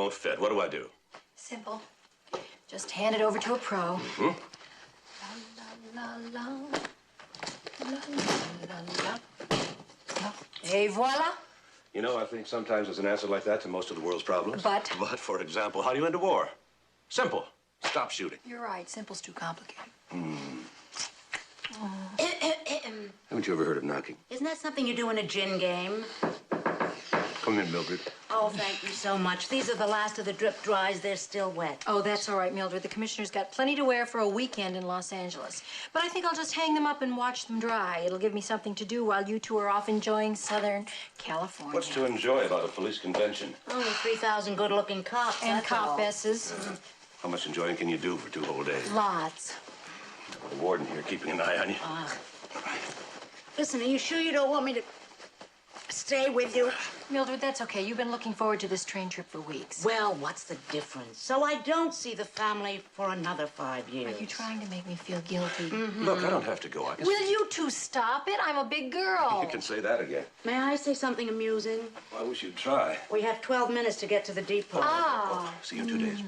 won't fit. What do I do? Simple. Just hand it over to a pro. Mm-hmm. La, la, la, la. La, la, la. Et voila. You know, I think sometimes there's an answer like that to most of the world's problems. But, for example, how do you end a war? Simple. Stop shooting. You're right. Simple's too complicated. Haven't you ever heard of knocking? Isn't that something you do in a gin game? Come in, Mildred. Oh, thank you so much. These are the last of the drip dries. They're still wet. Oh, that's all right, Mildred. The commissioner's got plenty to wear for a weekend in Los Angeles. But I think I'll just hang them up and watch them dry. It'll give me something to do while you two are off enjoying Southern California. What's to enjoy about a police convention? Only 3,000 good-looking cops. And that's all. copesses. How much enjoying can you do for 2 whole days? Lots. The warden here keeping an eye on you. Listen, are you sure you don't want me to stay with you? Mildred, that's okay. You've been looking forward to this train trip for weeks. Well, what's the difference? So I don't see the family for another 5 years. Are you trying to make me feel guilty? Look, I don't have to go. I can... Will you two stop it? I'm a big girl. You can say that again. May I say something amusing? Well, I wish you'd try. We have 12 minutes to get to the depot. Ah. See you in 2 days.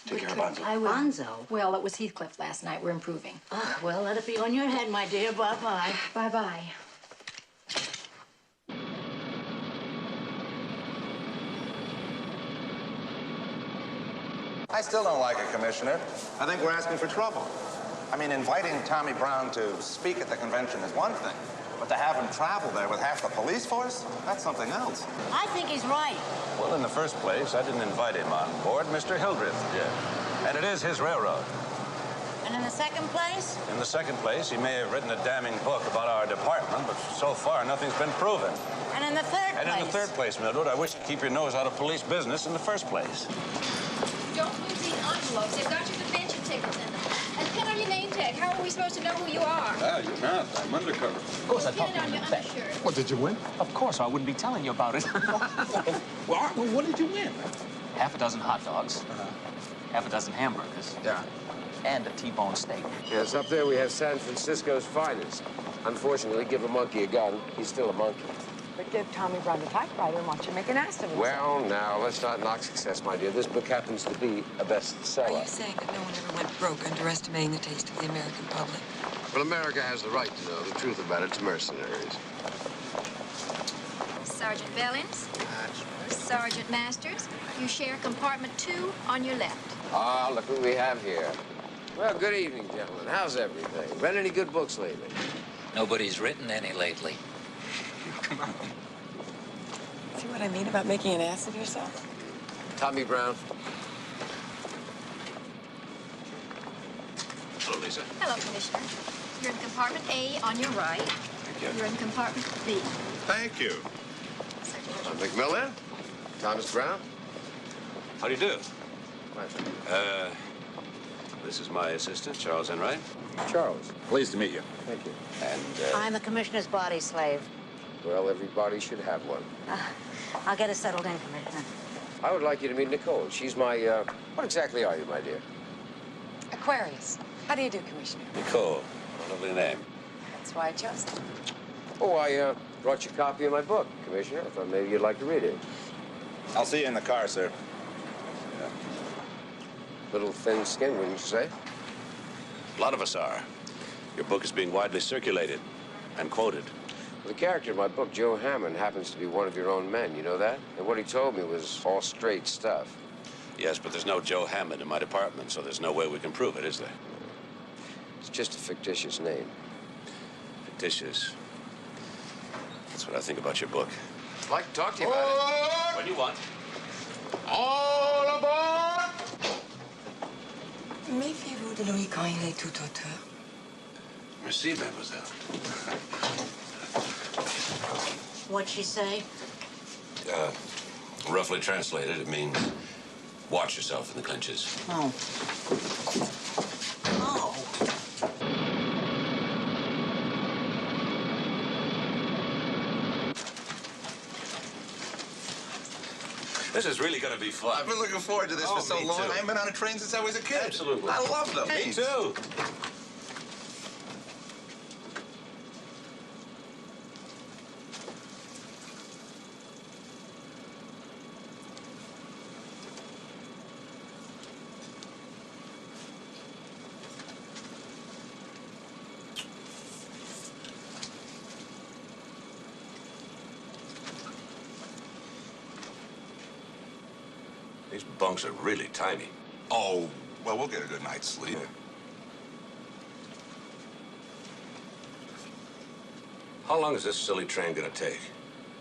Take care of Bonzo. I will. Bonzo? Well, it was Heathcliff last night. We're improving. Oh, well, let it be on your head, my dear. Bye-bye. Bye-bye. I still don't like it, Commissioner. I think we're asking for trouble. I mean, inviting Tommy Brown to speak at the convention is one thing, but to have him travel there with half the police force, that's something else. I think he's right. Well, in the first place, I didn't invite him on board. Mr. Hildreth did. And it is his railroad. And in the second place? In the second place, he may have written a damning book about our department, but so far, nothing's been proven. And in the third place? And in the third place, Mildred, I wish you'd keep your nose out of police business in the first place. Don't lose these envelopes. They've got your convention tickets in them. And pin on your name tag. How are we supposed to know who you are? Ah, you're not. I'm undercover. Of course, I talked to you back. What, did you win? Of course, I wouldn't be telling you about it. Well, what did you win? Half a dozen hot dogs, half a dozen hamburgers, Yeah. and a T-bone steak. Yes, up there we have San Francisco's finest. Unfortunately, give a monkey a gun, he's still a monkey. But give Tommy Brown a typewriter and watch him make an ass of himself. Well, now, let's not knock success, my dear. This book happens to be a bestseller. Are you saying that no one ever went broke underestimating the taste of the American public? Well, America has the right to know the truth about its mercenaries. Sergeant Bellins. Sergeant Masters. You share compartment 2 on your left. Ah, look what we have here. Well, good evening, gentlemen. How's everything? Read any good books lately? Nobody's written any lately. Come on. See what I mean about making an ass of yourself? Tommy Brown. Hello, Lisa. Hello, Commissioner. You're in compartment A on your right. Thank you. You're in compartment B. Thank you. McMillan. Thomas Brown. How do you do? Pleasure. This is my assistant, Charles Enright. Charles. Pleased to meet you. Thank you. And, I'm the commissioner's body slave. Well, everybody should have one. I'll get us settled in, Commissioner. I would like you to meet Nicole. She's my, what exactly are you, my dear? Aquarius. How do you do, Commissioner? Nicole. A lovely name. That's why I chose it. Oh, I, brought you a copy of my book, Commissioner. I thought maybe you'd like to read it. I'll see you in the car, sir. Little thin skin, wouldn't you say? A lot of us are. Your book is being widely circulated and quoted. The character in my book, Joe Hammond, happens to be one of your own men. You know that? And what he told me was all straight stuff. Yes, but there's no Joe Hammond in my department, so there's no way we can prove it, is there? It's just a fictitious name. Fictitious. That's what I think about your book. I'd like to talk to you about it. When you want. All aboard! Méfiez-vous de lui quand il est tout auteur. Merci, mademoiselle. What'd she say? Roughly translated, it means watch yourself in the clinches. Oh. Oh. This is really going to be fun. I've been looking forward to this for so me long. too. I haven't been on a train since I was a kid. Absolutely. I love them. Me too. bunks are really tiny. Oh, well, we'll get a good night's sleep. How long is this silly train gonna take?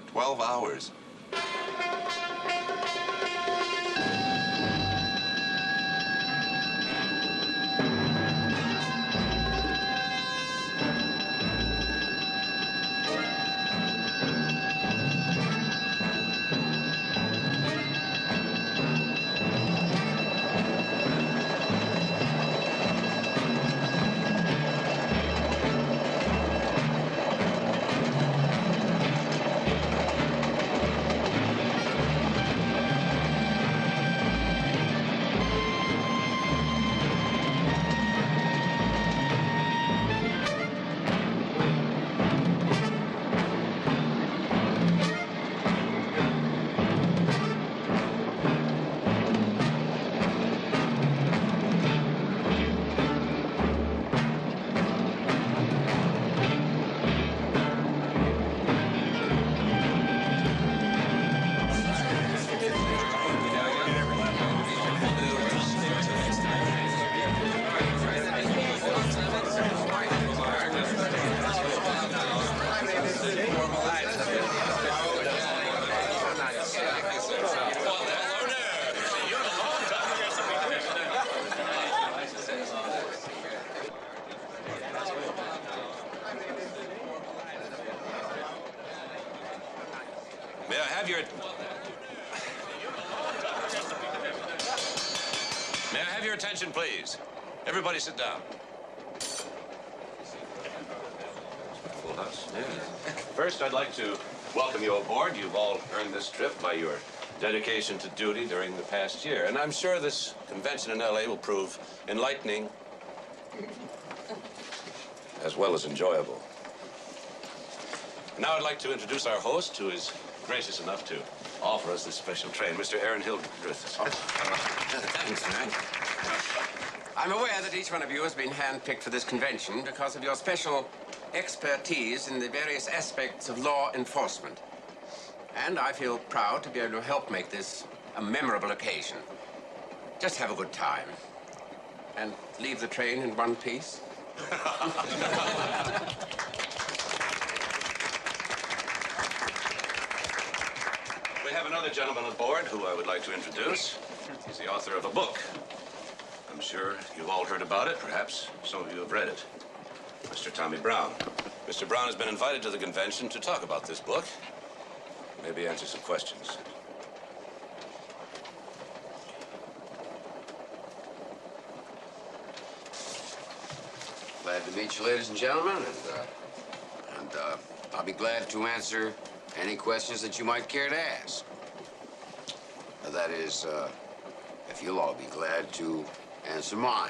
12 hours. May I have your... May I have your attention, please? Everybody sit down. Full house. Yeah. First, I'd like to welcome you aboard. You've all earned this trip by your dedication to duty during the past year. And I'm sure this convention in L.A. will prove enlightening as well as enjoyable. Now I'd like to introduce our host, who is gracious enough to offer us this special train, Mr. Aaron Hildreth. Thanks, man. I'm aware that each one of you has been handpicked for this convention because of your special expertise in the various aspects of law enforcement. And I feel proud to be able to help make this a memorable occasion. Just have a good time. And leave the train in one piece. We have another gentleman on board who I would like to introduce. He's the author of a book. I'm sure you've all heard about it. Perhaps some of you have read it. Mr. Tommy Brown. Mr. Brown has been invited to the convention to talk about this book. Maybe answer some questions. Glad to meet you, ladies and gentlemen, and I'll be glad to answer any questions that you might care to ask. That is, if you'll all be glad to answer mine.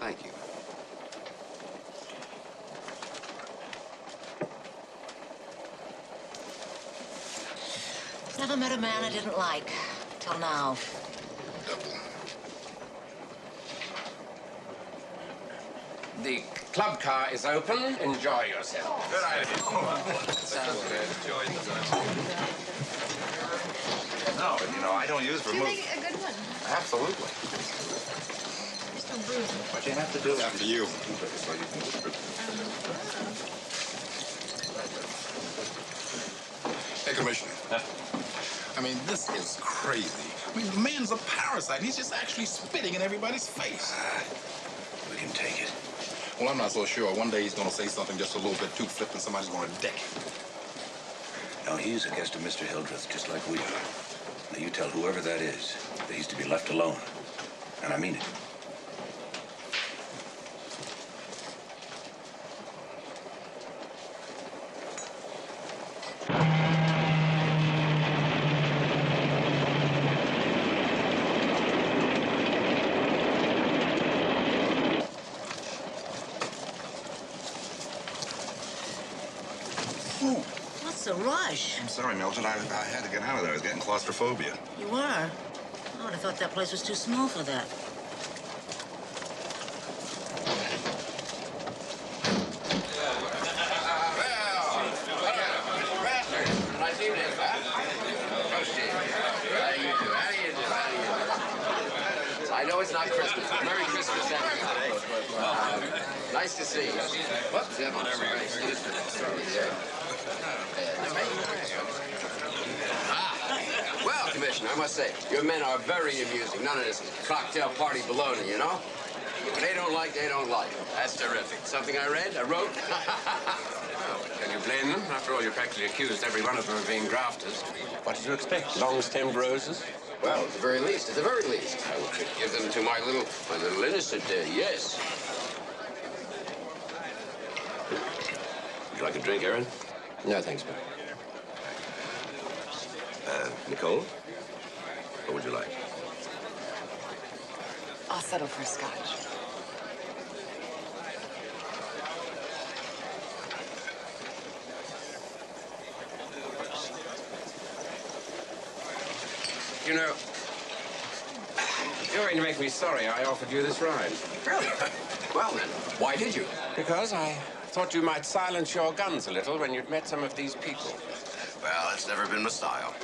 Thank you. Never met a man I didn't like, till now. The club car is open. Enjoy yourself. Good idea. Sounds good. Enjoy the No, but, you know, I don't use Do you vermouth. make a good one? Absolutely. Just don't bruise it. What you have to do after you. Hey, Commissioner. I mean, this is crazy. I mean, the man's a parasite. He's just actually spitting in everybody's face. We can take it. Well, I'm not so sure. One day he's going to say something just a little bit too flippant. Somebody's going to deck him. No, he's a guest of Mr. Hildreth, just like we are. Now, you tell whoever that is that he's to be left alone. And I mean it. What's the rush? I'm sorry, Mildred. I had to get out of there. I was getting claustrophobia. You were? I would have thought that place was too small for that. Nice evening. it's not Christmas. Merry Christmas, everybody. Nice to see you. Whoops, yeah, well, Commissioner, I must say, your men are very amusing. None of this cocktail party baloney, you know? If they don't like, they don't like. That's terrific. Something I read, I wrote. Well, can you blame them? After all, you practically accused every one of them of being grafters. What did you expect? Long-stemmed roses? Well, at the very least, I would give them to my little innocent there, yes. Would you like a drink, Aaron? No, thanks, man. Nicole? What would you like? I'll settle for a scotch. You know, you're going to make me sorry I offered you this ride. Really? Well, then, why did you? Because I thought you might silence your guns a little when you'd met some of these people. Well, it's never been my style.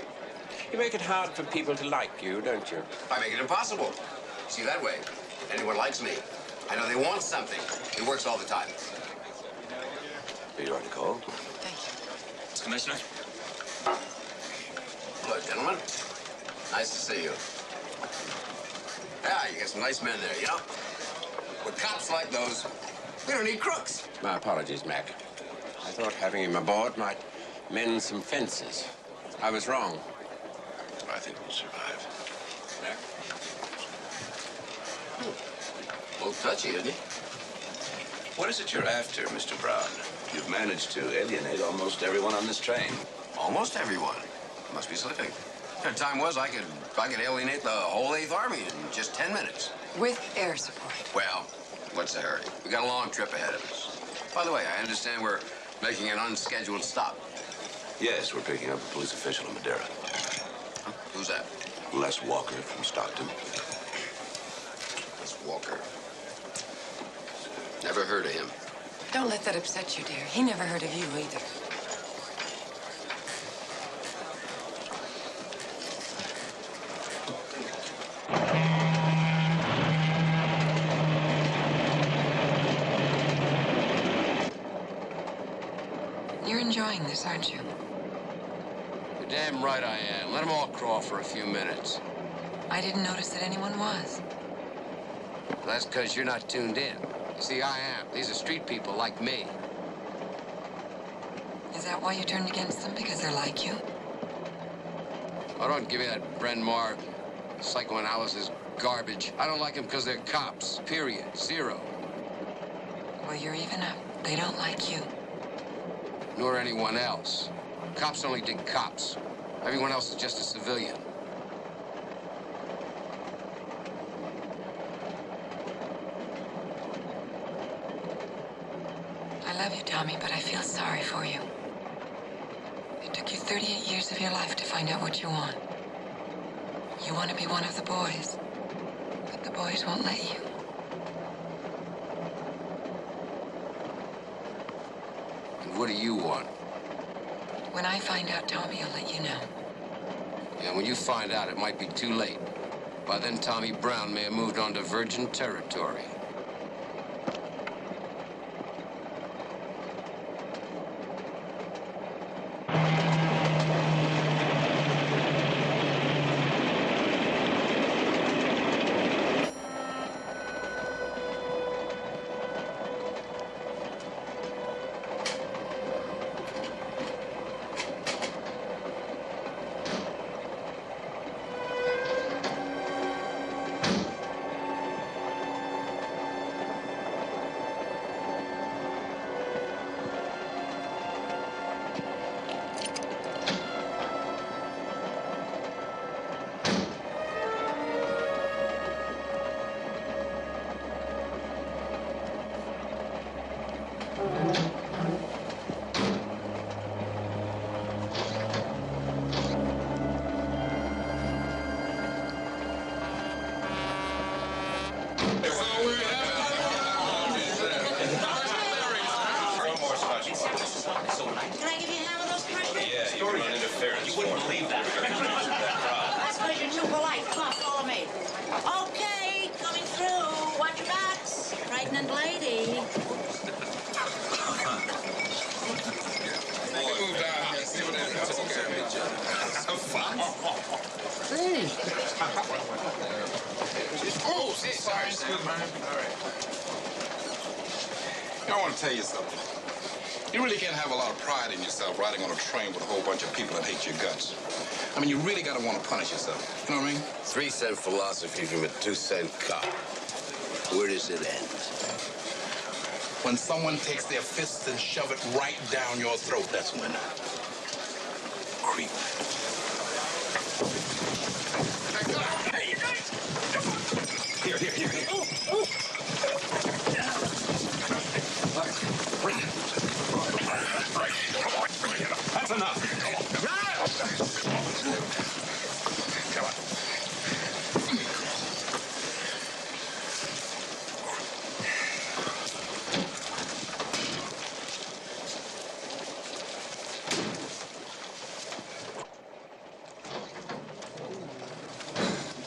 You make it hard for people to like you, don't you? I make it impossible. See, that way, anyone likes me. I know they want something. It works all the time. Here you are, Nicole. Thank you. Commissioner. Hello, gentlemen. Nice to see you. Yeah, you got some nice men there, you know? With cops like those, we don't need crooks. My apologies, Mac. I thought having him aboard might mend some fences. I was wrong. I think we'll survive. Mac? A little touchy, isn't he? What is it you're after, Mr. Brown? You've managed to alienate almost everyone on this train. Almost everyone. Must be slipping. The time was I could alienate the whole 8th Army in just 10 minutes. With air support. Well, what's the hurry? We got a long trip ahead of us. By the way, I understand we're making an unscheduled stop. Yes, we're picking up a police official in Madeira. Huh? Who's that? Les Walker from Stockton. Les Walker. Never heard of him. Don't let that upset you, dear. He never heard of you either. You're enjoying this, aren't you? You're damn right I am. Let them all crawl for a few minutes. I didn't notice that anyone was. Well, that's because you're not tuned in. You see, I am. These are street people like me. Is that why you turned against them? Because they're like you? Oh, don't give me that Bryn Mawr psychoanalysis garbage. I don't like them because they're cops. Period. Zero. Well, you're even up. They don't like you. Nor anyone else. Cops only dig cops. Everyone else is just a civilian. I love you, Tommy, but I feel sorry for you. It took you 38 years of your life to find out what you want. You want to be one of the boys, but the boys won't let you. And what do you want? When I find out, Tommy, I'll let you know. And when you find out, it might be too late. By then, Tommy Brown may have moved on to virgin territory. Hey. Oh, sorry. Excuse me. All right. I want to tell you something. You really can't have a lot of pride in yourself riding on a train with a whole bunch of people that hate your guts. I mean, you really got to want to punish yourself. You know what I mean? 3-cent philosophy from a 2-cent cop. Where does it end? When someone takes their fists and shove it right down your throat, that's when. Creep. Here. That's enough. Come on.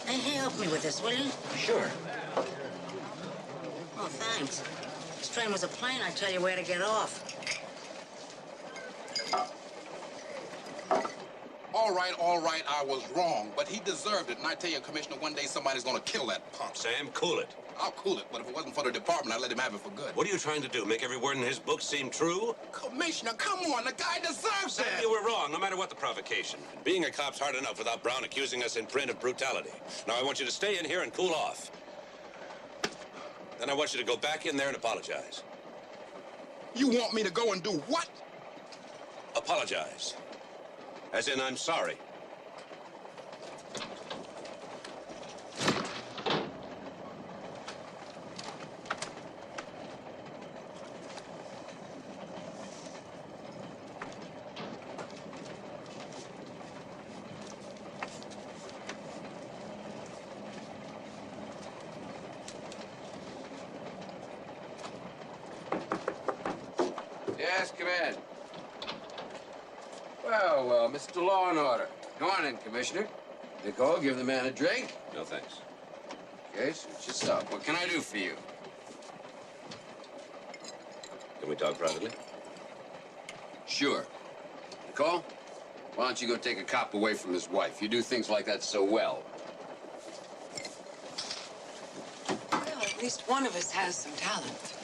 Hey, help me with this, will you? Sure. Oh, thanks. If this train was a plane, I'd tell you where to get off. All right, I was wrong, but he deserved it. And I tell you, Commissioner, one day somebody's gonna kill that punk. Sam, cool it. I'll cool it, but if it wasn't for the department, I'd let him have it for good. What are you trying to do? Make every word in his book seem true? Commissioner, come on, the guy deserves Sam, that. you were wrong, no matter what the provocation. Being a cop's hard enough without Brown accusing us in print of brutality. Now, I want you to stay in here and cool off. Then I want you to go back in there and apologize. You want me to go and do what? Apologize. As in, I'm sorry. Yes, come in. Well, Mr. Law and Order. Come on in, Commissioner. Nicole, give the man a drink. No, thanks. Okay, suit yourself. What can I do for you? Can we talk privately? Sure. Nicole, why don't you go take a cop away from his wife? You do things like that so well. Well, at least one of us has some talent.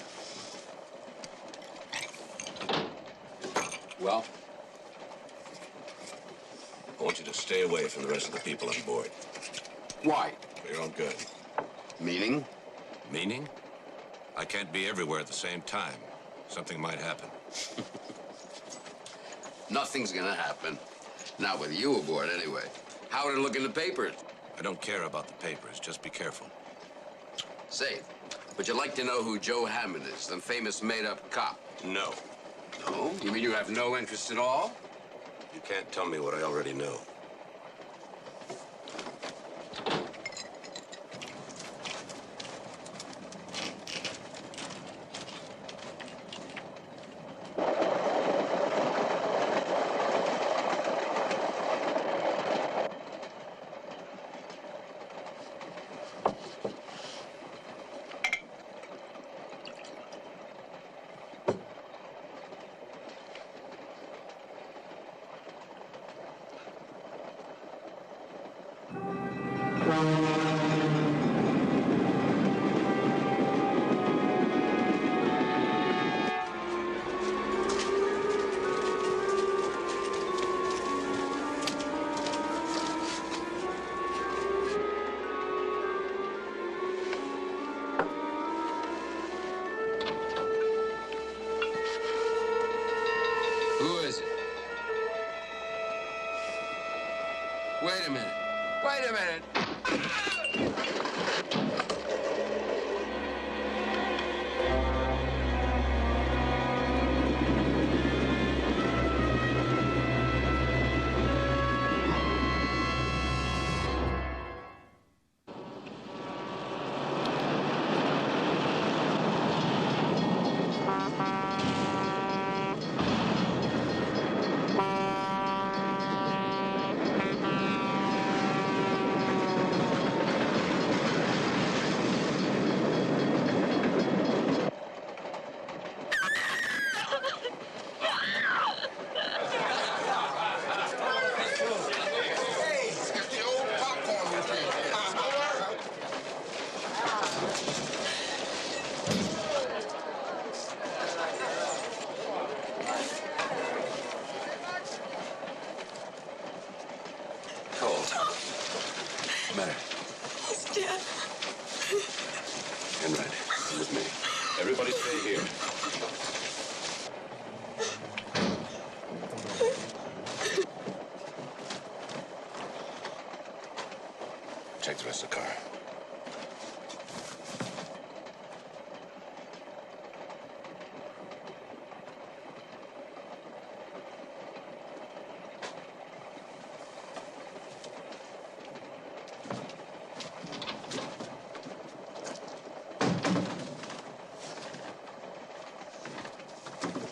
Well? I want you to stay away from the rest of the people on board. Why? For your own good. Meaning? Meaning? I can't be everywhere at the same time. Something might happen. Nothing's gonna happen. Not with you aboard, anyway. How would it look in the papers? I don't care about the papers. Just be careful. Say, would you like to know who Joe Hammond is, the famous made-up cop? No. No? You mean you have no interest at all? You can't tell me what I already know. Who is it? Wait a minute. Wait a minute. matter? He's dead. Enright, come with me. Everybody stay here. Check the rest of the car.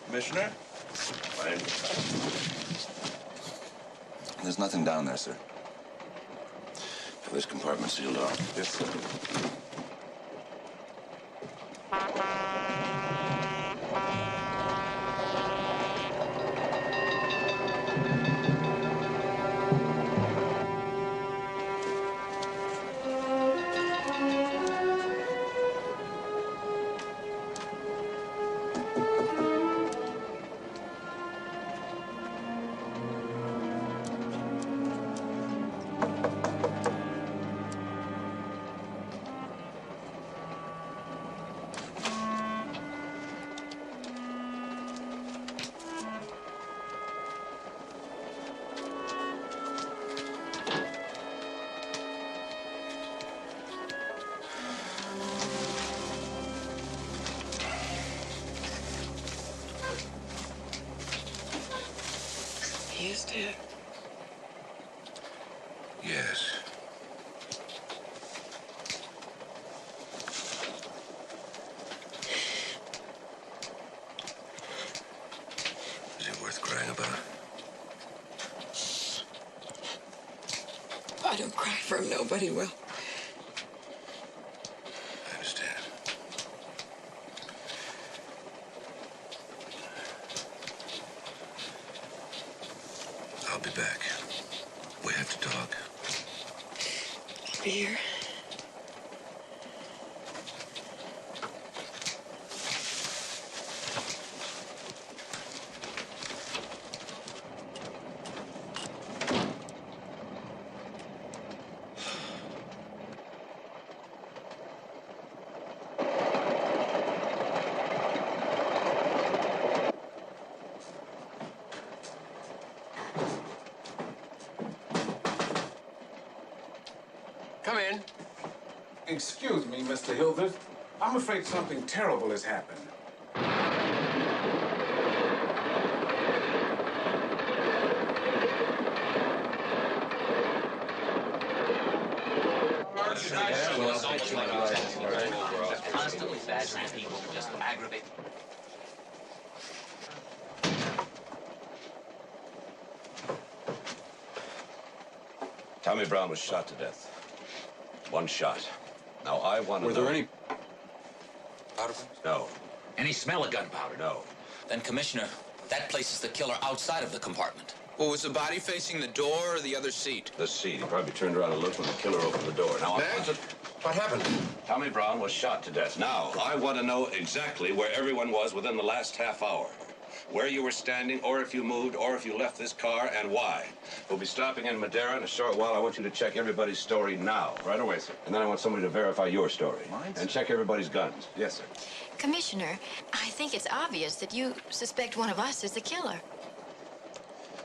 Commissioner? Fine. There's nothing down there, sir. Have this compartment sealed off. Yes, sir. He is dead. Yes. Is it worth crying about? If I don't cry for him, nobody will. I understand. I'll be back. We have to talk. I'll be here. Come in. Excuse me, Mr. Hildreth. I'm afraid something terrible has happened. Constantly badgering people to just aggravate. Tommy Brown was shot to death. One shot. Now, I want to know... Were there any powder? No. Any smell of gunpowder? No. Then, Commissioner, that places the killer outside of the compartment. Well, was the body facing the door or the other seat? The seat. He probably turned around and looked when the killer opened the door. Now, What happened? Tommy Brown was shot to death. Now, I want to know exactly where everyone was within the last half hour. Where you were standing, or if you moved, or if you left this car, and why. We'll be stopping in Madera in a short while. I want you to check everybody's story now. Right away, sir. And then I want somebody to verify your story. Mine, and sir? check everybody's guns. Yes, sir. Commissioner, I think it's obvious that you suspect one of us is the killer.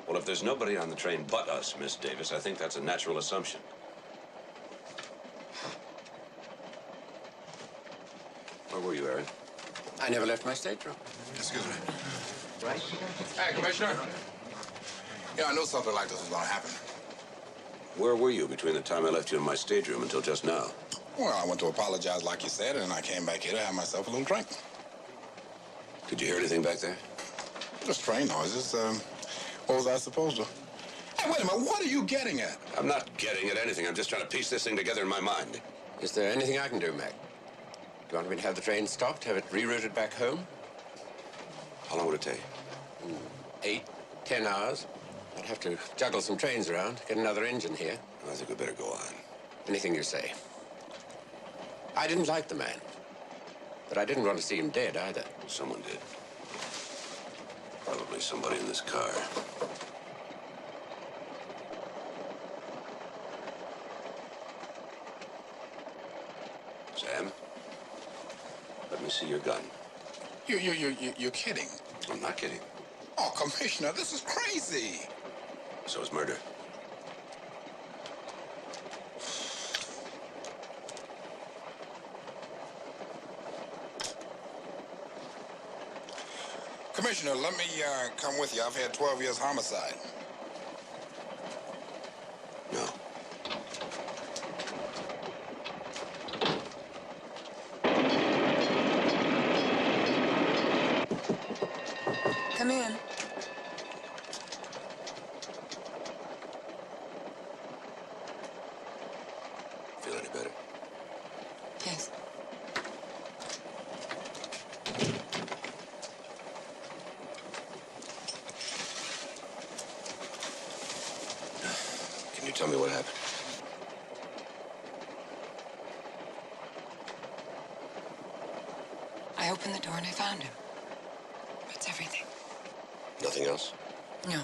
Well, if there's nobody on the train but us, Miss Davis, I think that's a natural assumption. Where were you, Aaron? I never left my stateroom. Excuse me. Right? Hey, Commissioner. Yeah, I knew something like this was going to happen. Where were you between the time I left you in my stateroom until just now? Well, I went to apologize like you said, and I came back here to have myself a little drink. Did you hear anything back there? Just train noises. What was I supposed to? Hey, wait a minute. What are you getting at? I'm not getting at anything. I'm just trying to piece this thing together in my mind. Is there anything I can do, Mac? Do you want me to have the train stopped, have it rerouted back home? How long would it take? 8, 10 hours. I'd have to juggle some trains around, get another engine here. I think we better go on. Anything you say. I didn't like the man, but I didn't want to see him dead either. Someone did. Probably somebody in this car. see your gun. You're kidding. I'm not kidding. Oh, Commissioner, this is crazy. So is murder. Commissioner, let me come with you. I've had 12 years homicide. No. Come in. Feel any better? Yes. Can you tell me what happened? I opened the door and I found him. That's everything. Nothing else? No.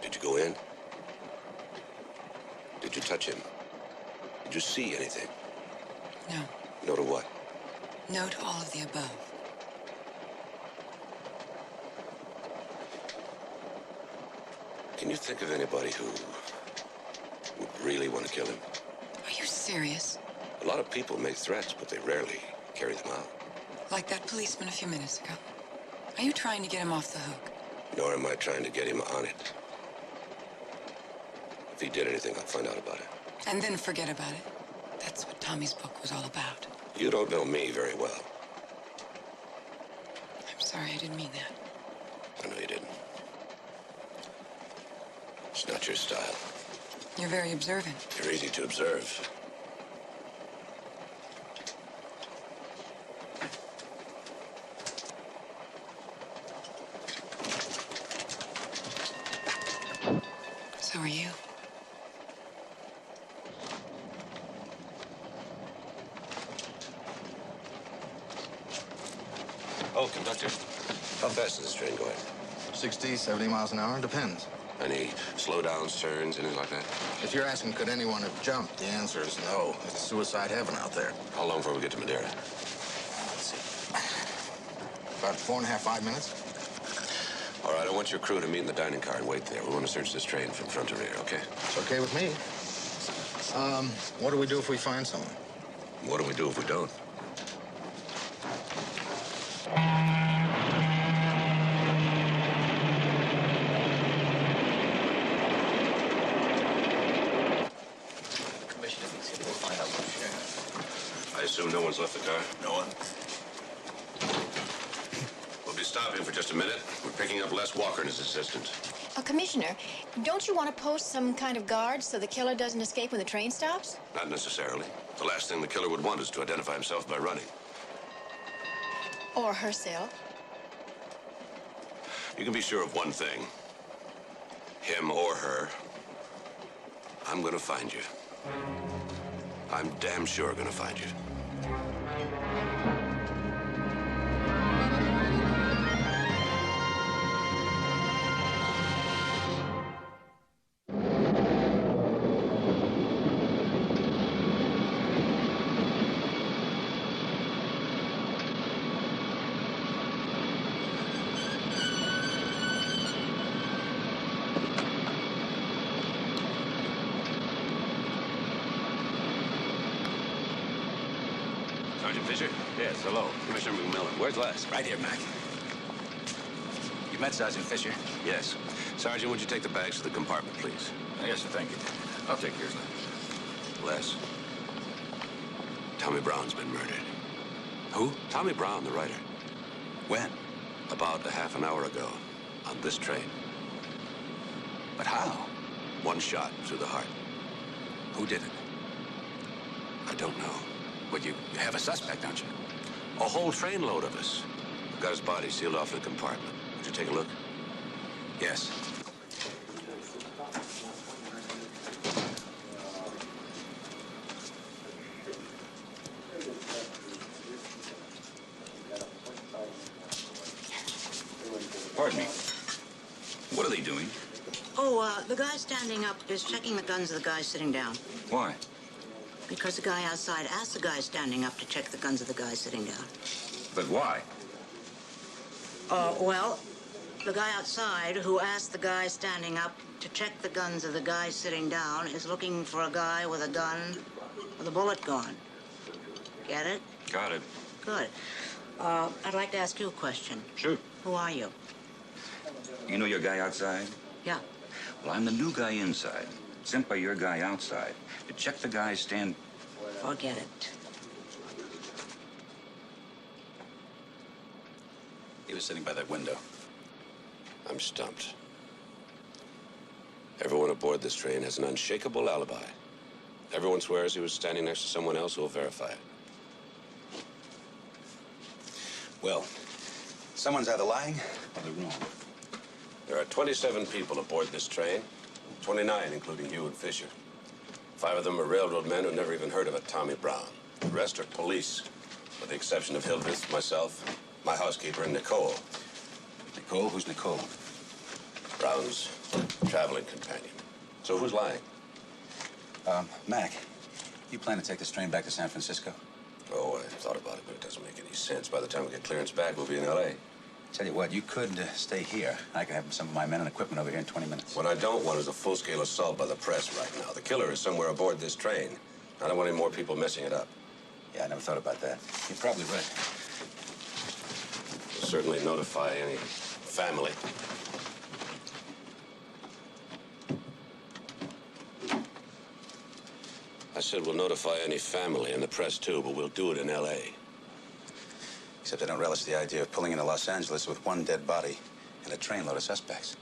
Did you go in? Did you touch him? Did you see anything? No. No to what? No to all of the above. Can you think of anybody who would really want to kill him? Are you serious? A lot of people make threats, but they rarely carry them out. Like that policeman a few minutes ago. Are you trying to get him off the hook? Nor am I trying to get him on it. If he did anything, I'll find out about it. And then forget about it. That's what Tommy's book was all about. You don't know me very well. I'm sorry, I didn't mean that. I know you didn't. It's not your style. You're very observant. You're easy to observe. So are you. Oh, conductor. How fast is this train going? 60, 70 miles an hour, depends. Any slowdowns, turns, anything like that? If you're asking could anyone have jumped, the answer is no. It's suicide heaven out there. How long before we get to Madeira? Let's see. About 4.5, 5 minutes. All right, I want your crew to meet in the dining car and wait there. We want to search this train from front to rear, okay? It's okay with me. What do we do if we find someone? What do we do if we don't? Commissioner thinks he will find out what I assume no one's left the car? No one. We'll be stopping for just a minute. We're picking up Les Walker and his assistant. Commissioner, don't you want to post some kind of guard so the killer doesn't escape when the train stops? Not necessarily. The last thing the killer would want is to identify himself by running. Or herself? You can be sure of one thing. Him or her, I'm gonna find you. I'm damn sure gonna find you. Sergeant Fisher? Yes, hello. Commissioner McMillan. Where's Les? Right here, Mac. You met Sergeant Fisher? Yes. Sergeant, would you take the bags to the compartment, please? Yes, sir, thank you. I'll take yours. Les. Tommy Brown's been murdered. Who? Tommy Brown, the writer. When? About a half an hour ago, on this train. But how? One shot through the heart. Who did it? I don't know. Well, you have a suspect, don't you? A whole trainload of us. We've got his body sealed off in the compartment. Would you take a look? Yes. Pardon me. What are they doing? Oh, the guy standing up is checking the guns of the guy sitting down. Why? Because the guy outside asked the guy standing up to check the guns of the guy sitting down. But why? Well, the guy outside who asked the guy standing up to check the guns of the guy sitting down is looking for a guy with a gun with a bullet gone. Get it? Got it. Good. I'd like to ask you a question. Sure. Who are you? You know your guy outside? Yeah. Well, I'm the new guy inside, sent by your guy outside to check the guy's stand. Forget it. He was sitting by that window. I'm stumped. Everyone aboard this train has an unshakable alibi. Everyone swears he was standing next to someone else who will verify it. Well, someone's either lying or they're wrong. There are 27 people aboard this train, 29 including you and Fisher. 5 of them are railroad men who never even heard of a Tommy Brown. The rest are police, with the exception of Hildreth, myself, my housekeeper, and Nicole. Nicole? Who's Nicole? Brown's traveling companion. So who's lying? Mac, you plan to take this train back to San Francisco? Oh, I thought about it, but it doesn't make any sense. By the time we get clearance back, we'll be in L.A. Tell you what, you could stay here. I could have some of my men and equipment over here in 20 minutes. What I don't want is a full-scale assault by the press right now. The killer is somewhere aboard this train. I don't want any more people messing it up. Yeah, I never thought about that. You're probably right. We'll certainly notify any family. I said we'll notify any family and the press, too, but we'll do it in L.A. Except I don't relish the idea of pulling into Los Angeles with one dead body and a trainload of suspects.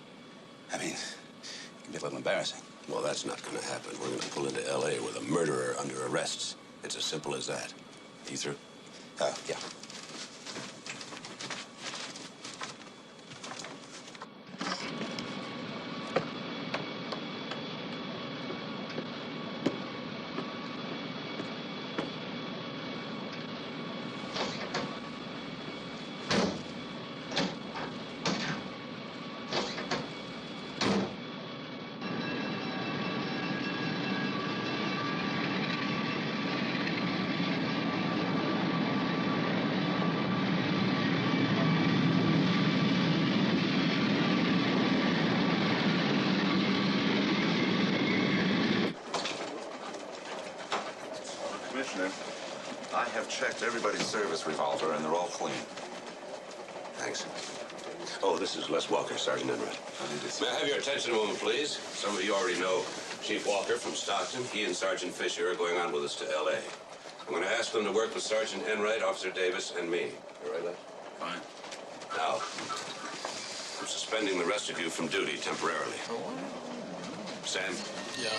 I mean, it can be a little embarrassing. Well, that's not going to happen. We're going to pull into L.A. with a murderer under arrests. It's as simple as that. You through? Yeah. Commissioner, I have checked everybody's service revolver, and they're all clean. Thanks. Oh, this is Les Walker, Sergeant Enright. May I have your attention a moment, please? Some of you already know Chief Walker from Stockton. He and Sergeant Fisher are going on with us to L.A. I'm going to ask them to work with Sergeant Enright, Officer Davis, and me. You all right, Les? Fine. Now, I'm suspending the rest of you from duty temporarily. Sam? Yeah.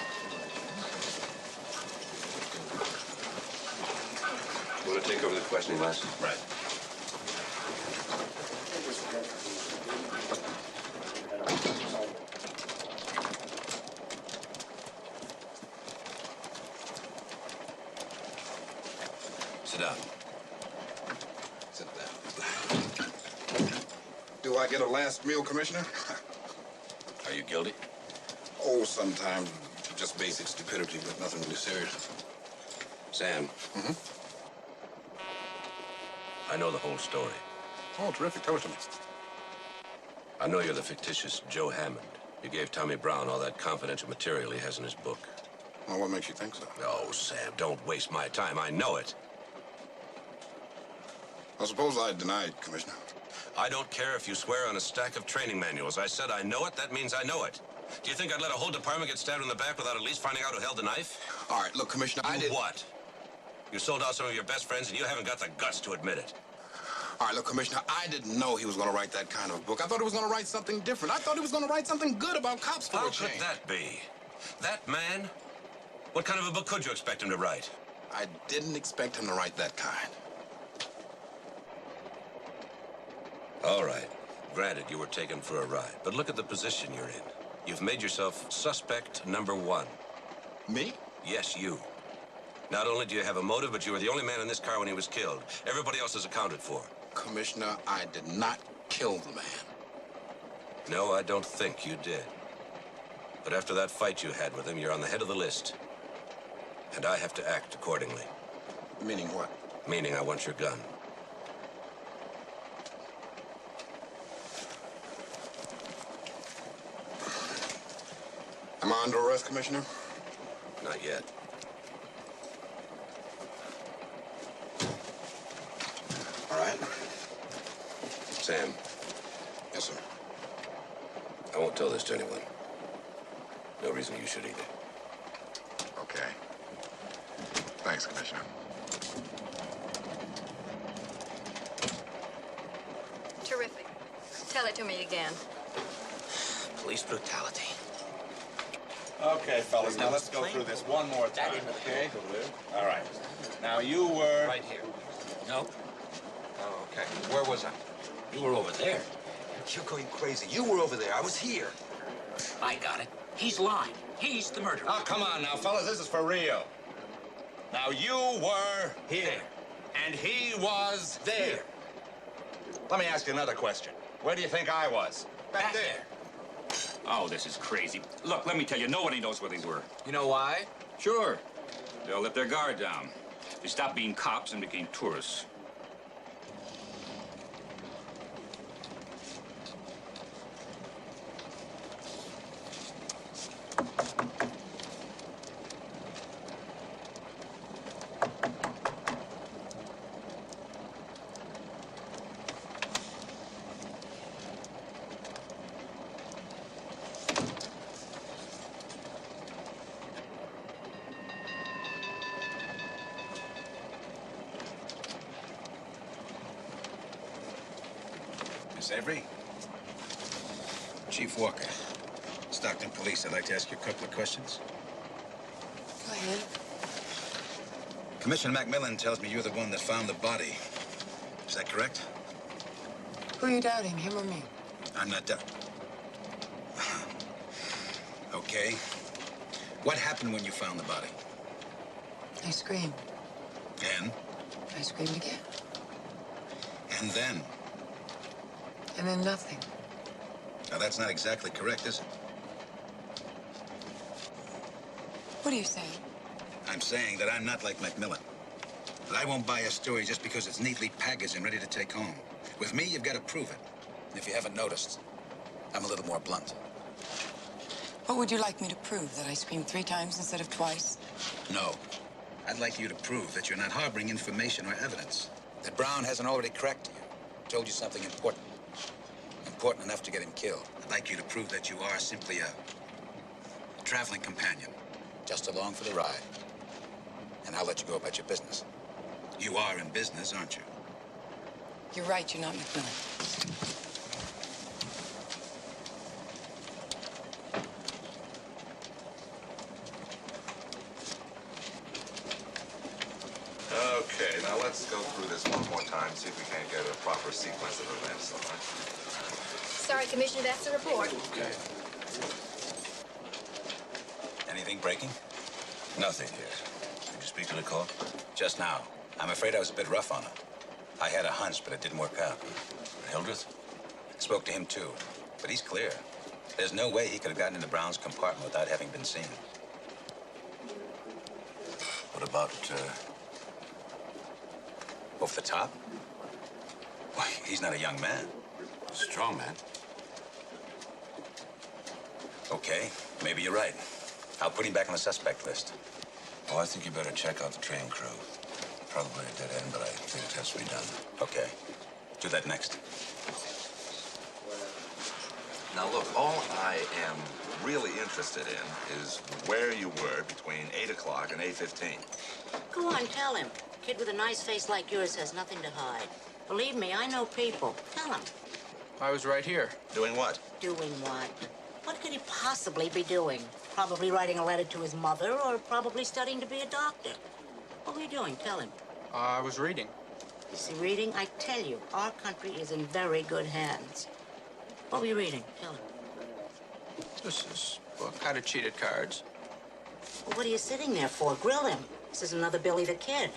You want to take over the questioning, Les? Right. Sit down. Sit down. Do I get a last meal, Commissioner? Are you guilty? Oh, sometimes just basic stupidity, but nothing really serious. Sam? Mm-hmm. I know the whole story. Oh, terrific. Tell it to me. I know you're the fictitious Joe Hammond. You gave Tommy Brown all that confidential material he has in his book. Well, what makes you think so? Oh, Sam, don't waste my time. I know it. I suppose I deny it, Commissioner. I don't care if you swear on a stack of training manuals. I said I know it. That means I know it. Do you think I'd let a whole department get stabbed in the back without at least finding out who held the knife? All right, look, Commissioner, I did... What? You sold out some of your best friends, and you haven't got the guts to admit it. All right, look, Commissioner, I didn't know he was going to write that kind of book. I thought he was going to write something different. I thought he was going to write something good about cops for a change. How could that be? That man? What kind of a book could you expect him to write? I didn't expect him to write that kind. All right. Granted, you were taken for a ride, but look at the position you're in. You've made yourself suspect number one. Me? Yes, you. Not only do you have a motive, but you were the only man in this car when he was killed. Everybody else is accounted for. Commissioner, I did not kill the man. No, I don't think you did. But after that fight you had with him, you're on the head of the list. And I have to act accordingly. Meaning what? Meaning I want your gun. Am I under arrest, Commissioner? Not yet. All right. Sam. Yes, sir. I won't tell this to anyone. No reason you should either. Okay. Thanks, Commissioner. Terrific. Tell it to me again. Police brutality. Okay, fellas, now let's go through this one more time, okay? All right. Now, you were... Right here. No, Oh, okay. Where was I? you were over there. You're going crazy. You were over there. I was here. I got it. He's lying. He's the murderer. Oh, come on now, fellas. This is for Rio. Now, you were here. And he was there. Let me ask you another question. Where do you think I was? Back there. Oh, this is crazy. Look, let me tell you, nobody knows where they were. You know why? Sure. They all let their guard down. They stopped being cops and became tourists. Miss Avery? Chief Walker. Stockton Police. I'd like to ask you a couple of questions. Go ahead. Commissioner McMillan tells me you're the one that found the body. Is that correct? Who are you doubting, him or me? I'm not done. Okay. What happened when you found the body? I screamed. And? I screamed again. And then? And then nothing. Now, that's not exactly correct, is it? What are you saying? I'm saying that I'm not like McMillan. That I won't buy a story just because it's neatly packaged and ready to take home. With me, you've got to prove it. And if you haven't noticed, I'm a little more blunt. What would you like me to prove? That I screamed 3 times instead of twice? No. I'd like you to prove that you're not harboring information or evidence. That Brown hasn't already cracked you. Told you something important. Important enough to get him killed. I'd like you to prove that you are simply a traveling companion. Just along for the ride. And I'll let you go about your business. You are in business, aren't you? You're right, you're not McMillan. Okay, now let's go through this one more time, see if we can't get a proper sequence of events, all right? Sorry, Commissioner, that's the report. Okay. Anything breaking? Nothing here. Did you speak to Nicole? Just now. I'm afraid I was a bit rough on her. I had a hunch, but it didn't work out. Hildreth? Spoke to him, too. But he's clear. There's no way he could have gotten into Brown's compartment without having been seen. What about, Off the top? Why, he's not a young man. strong man? Okay, maybe you're right. I'll put him back on the suspect list. Oh, I think you better check out the train crew. Probably a dead end, but I think it has to be done. Okay. Do that next. Now, look, all I am really interested in is where you were between 8 o'clock and 8:15. Go on, tell him. Kid with a nice face like yours has nothing to hide. Believe me, I know people. Tell him. I was right here. Doing what? Doing what? What could he possibly be doing? Probably writing a letter to his mother or probably studying to be a doctor. What were you doing? Tell him. I was reading. You see, reading, I tell you, our country is in very good hands. What were you reading? Tell him. This book kind of cheated cards. Well, what are you sitting there for? Grill him. This is another Billy the Kid.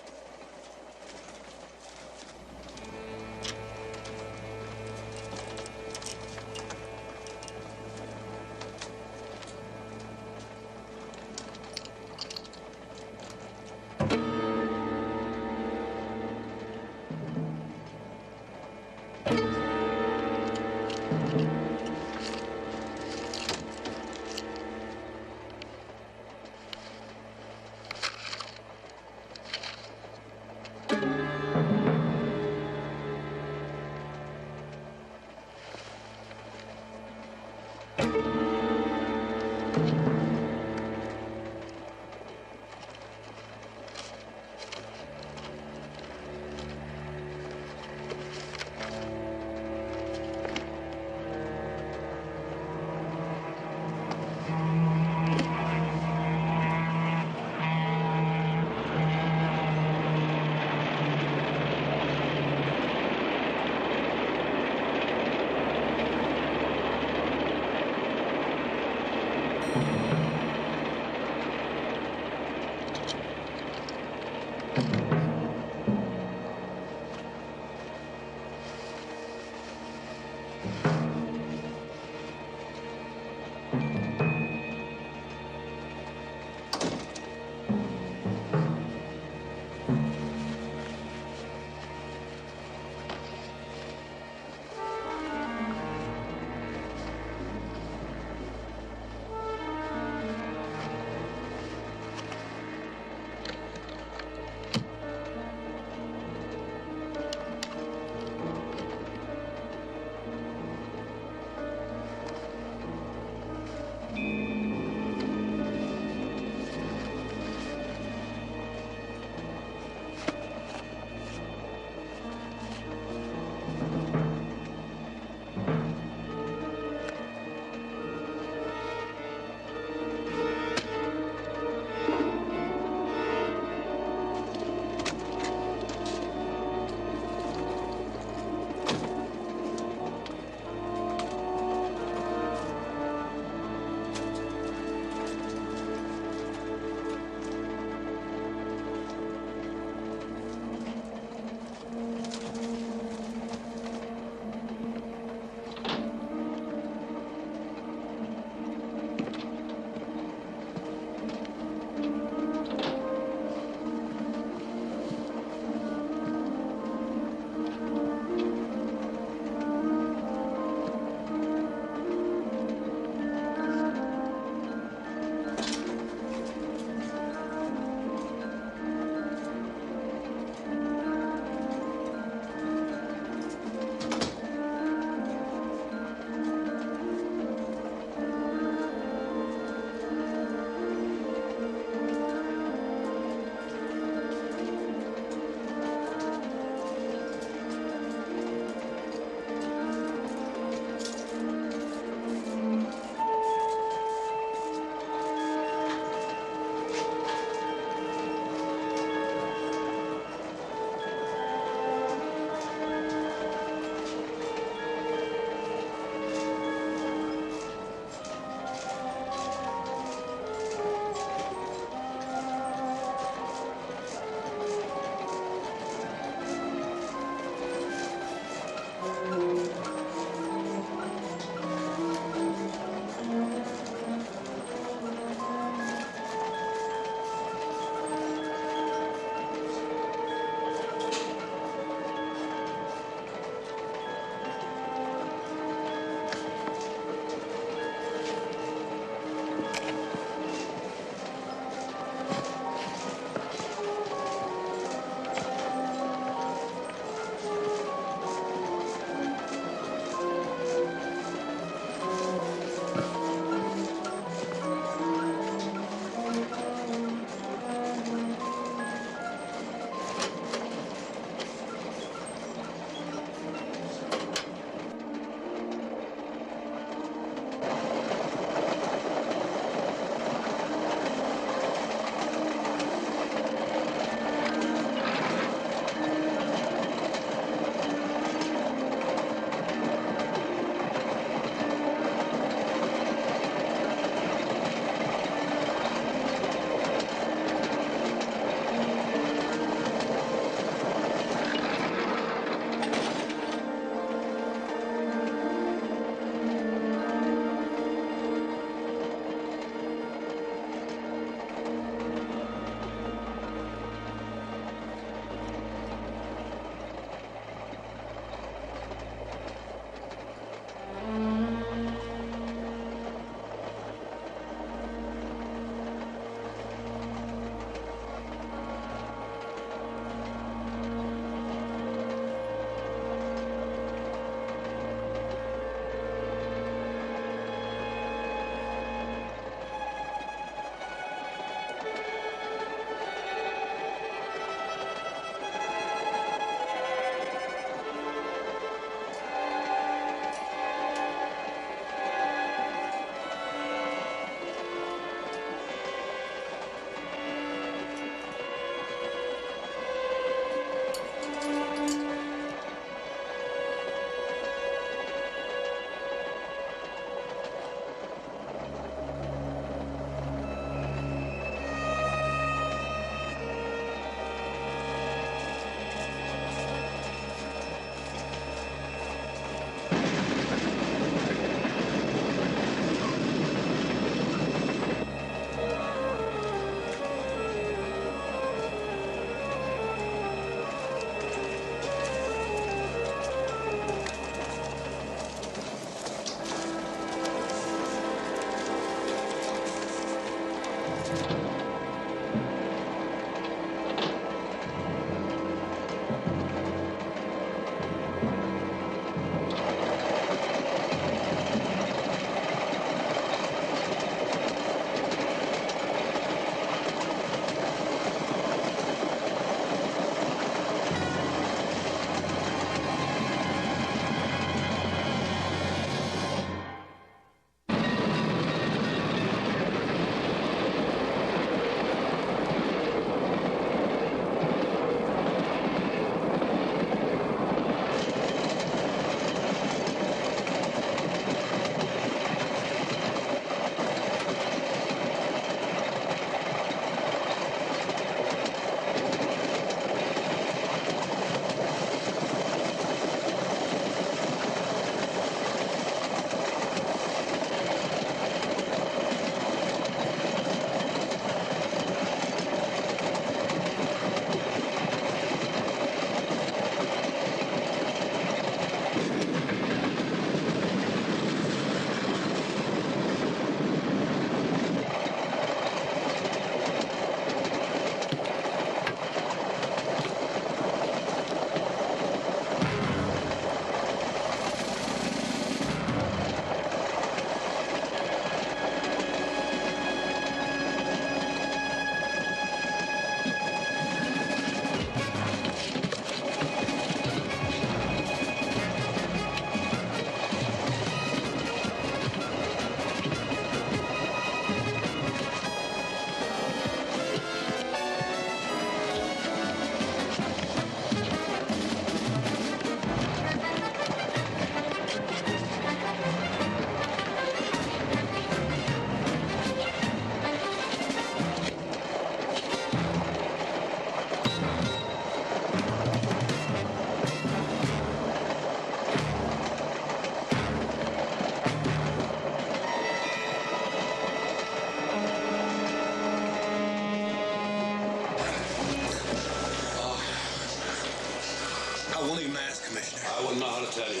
I won't even ask, Commissioner. I wouldn't know how to tell you.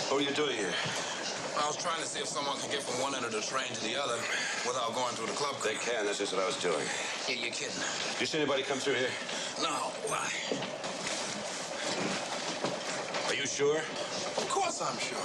What are you doing here? I was trying to see if someone could get from one end of the train to the other without going through the club car. They can. That's just what I was doing. Yeah, you're kidding. You see anybody come through here? No, why? Are you sure? Of course I'm sure.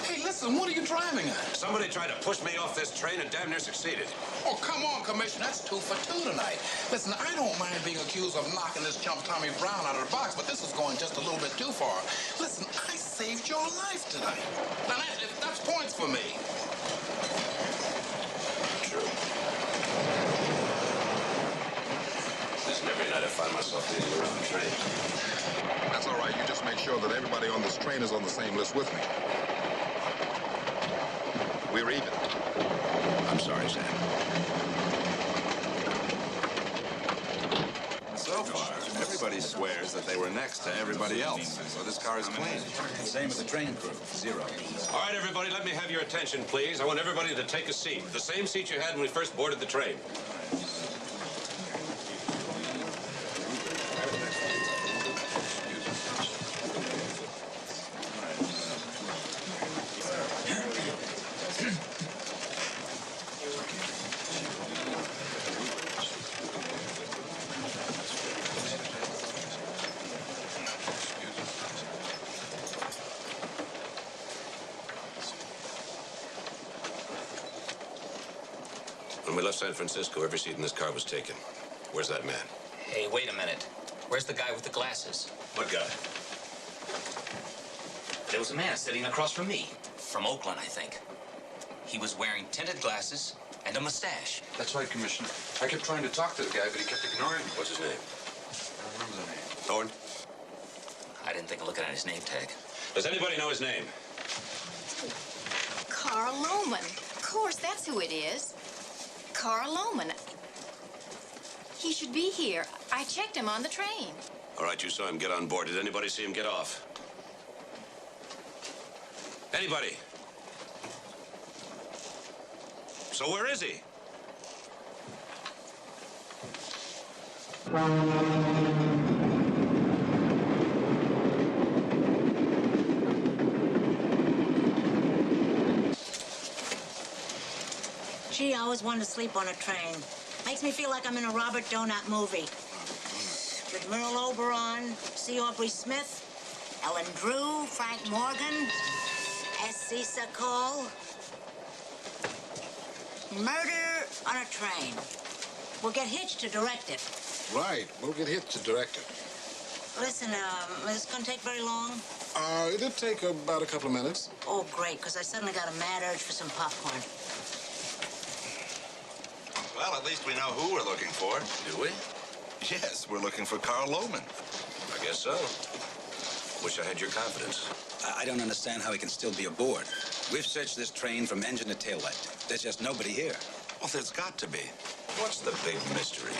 Hey, listen, what are you driving at? Somebody tried to push me off this train and damn near succeeded. Oh, come on, Commissioner. That's 2 for 2 tonight. Listen, I don't mind being accused of knocking this chump Tommy Brown out of the box, but this is going just a little bit too far. Listen, I saved your life tonight. Now, that's points for me. True. Listen, every night I find myself leading around the train. That's all right. You just make sure that everybody on this train is on the same list with me. We're even. I'm sorry, Sam. So far, everybody swears that they were next to everybody else, so this car is clean. Same with the train crew. 0. All right, everybody, let me have your attention, please. I want everybody to take a seat. The same seat you had when we first boarded the train. When we left San Francisco, every seat in this car was taken. Where's that man? Hey, wait a minute. Where's the guy with the glasses? What guy? There was a man sitting across from me. From Oakland, I think. He was wearing tinted glasses and a mustache. That's right, Commissioner. I kept trying to talk to the guy, but he kept ignoring me. What's his name? I don't remember the name. Thorne? I didn't think of looking at his name tag. Does anybody know his name? Carl Lohman. Of course, that's who it is. Carl Lohman. He should be here. I checked him on the train. All right, you saw him get on board. Did anybody see him get off? Anybody? So where is he? Gee, I always wanted to sleep on a train. Makes me feel like I'm in a Robert Donat movie. With Merle Oberon, C. Aubrey Smith, Ellen Drew, Frank Morgan, S.C. Sakol. Murder on a Train. We'll get Hitch to direct it. Right. We'll get Hitch to direct it. Listen, is this gonna take very long? It'll take about a couple of minutes. Oh, great, because I suddenly got a mad urge for some popcorn. Well, at least we know who we're looking for. Do we? Yes, we're looking for Carl Lohman. I guess so. Wish I had your confidence. I don't understand how he can still be aboard. We've searched this train from engine to tail light. There's just nobody here. Well, there's got to be. What's the big mystery?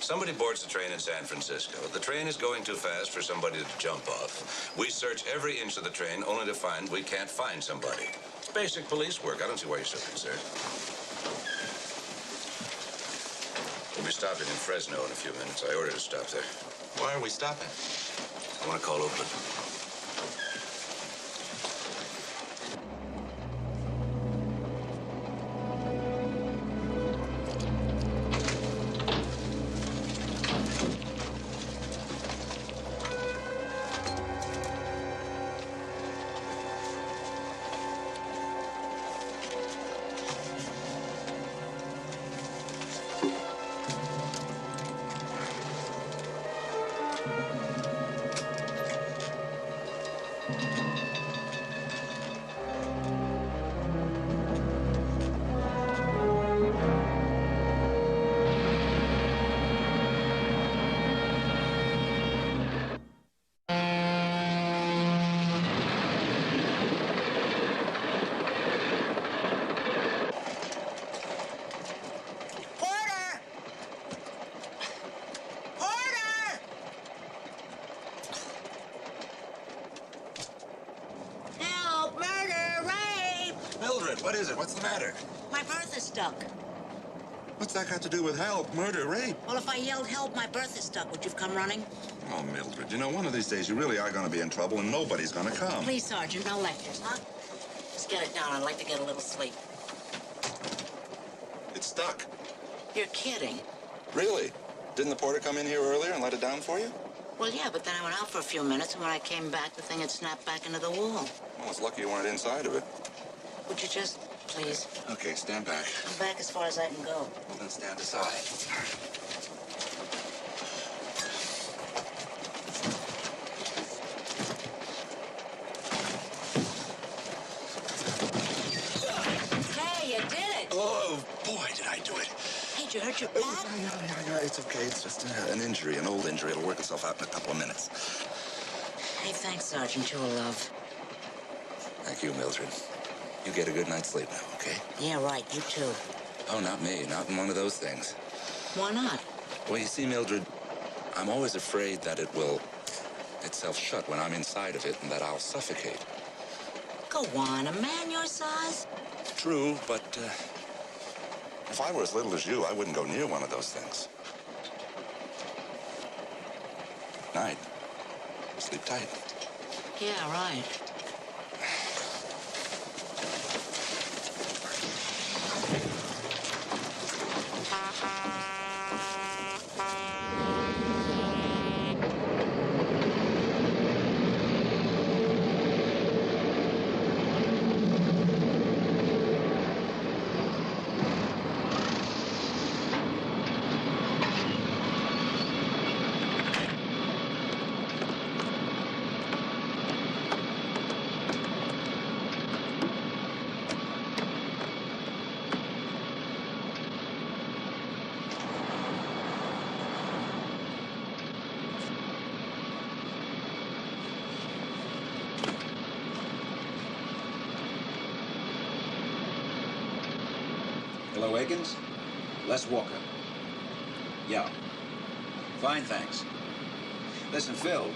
Somebody boards the train in San Francisco. The train is going too fast for somebody to jump off. We search every inch of the train only to find we can't find somebody. It's basic police work. I don't see why you're so concerned. We'll be stopping in Fresno in a few minutes. I ordered a stop there. Why are we stopping? I want to call Oakland. What is it? What's the matter? My berth is stuck. What's that got to do with help, murder, rape? Well, if I yelled help, my berth is stuck, would you come running? Oh, Mildred, you know, one of these days you really are going to be in trouble and nobody's going to come. Please, Sergeant, no lectures, huh? Just get it down. I'd like to get a little sleep. It's stuck. You're kidding. Really? Didn't the porter come in here earlier and let it down for you? Well, yeah, but then I went out for a few minutes, and when I came back, the thing had snapped back into the wall. Well, it's lucky you weren't inside of it. Would you just, please? Okay, stand back. I'm back as far as I can go. Well, then stand aside. Hey, you did it! Oh, boy, did I do it. Hey, did you hurt your back? Yeah, it's okay. It's just an injury, an old injury. It'll work itself out in a couple of minutes. Hey, thanks, Sergeant. You're a love. Thank you, Mildred. You get a good night's sleep now, okay? Yeah, right. You too. Oh, not me. Not in one of those things. Why not? Well, you see, Mildred, I'm always afraid that it will itself shut when I'm inside of it and that I'll suffocate. Go on. A man your size? True, but if I were as little as you, I wouldn't go near one of those things. Night. Sleep tight. Yeah, right. Hello, Akins? Les Walker. Yeah. Fine, thanks. Listen, Phil,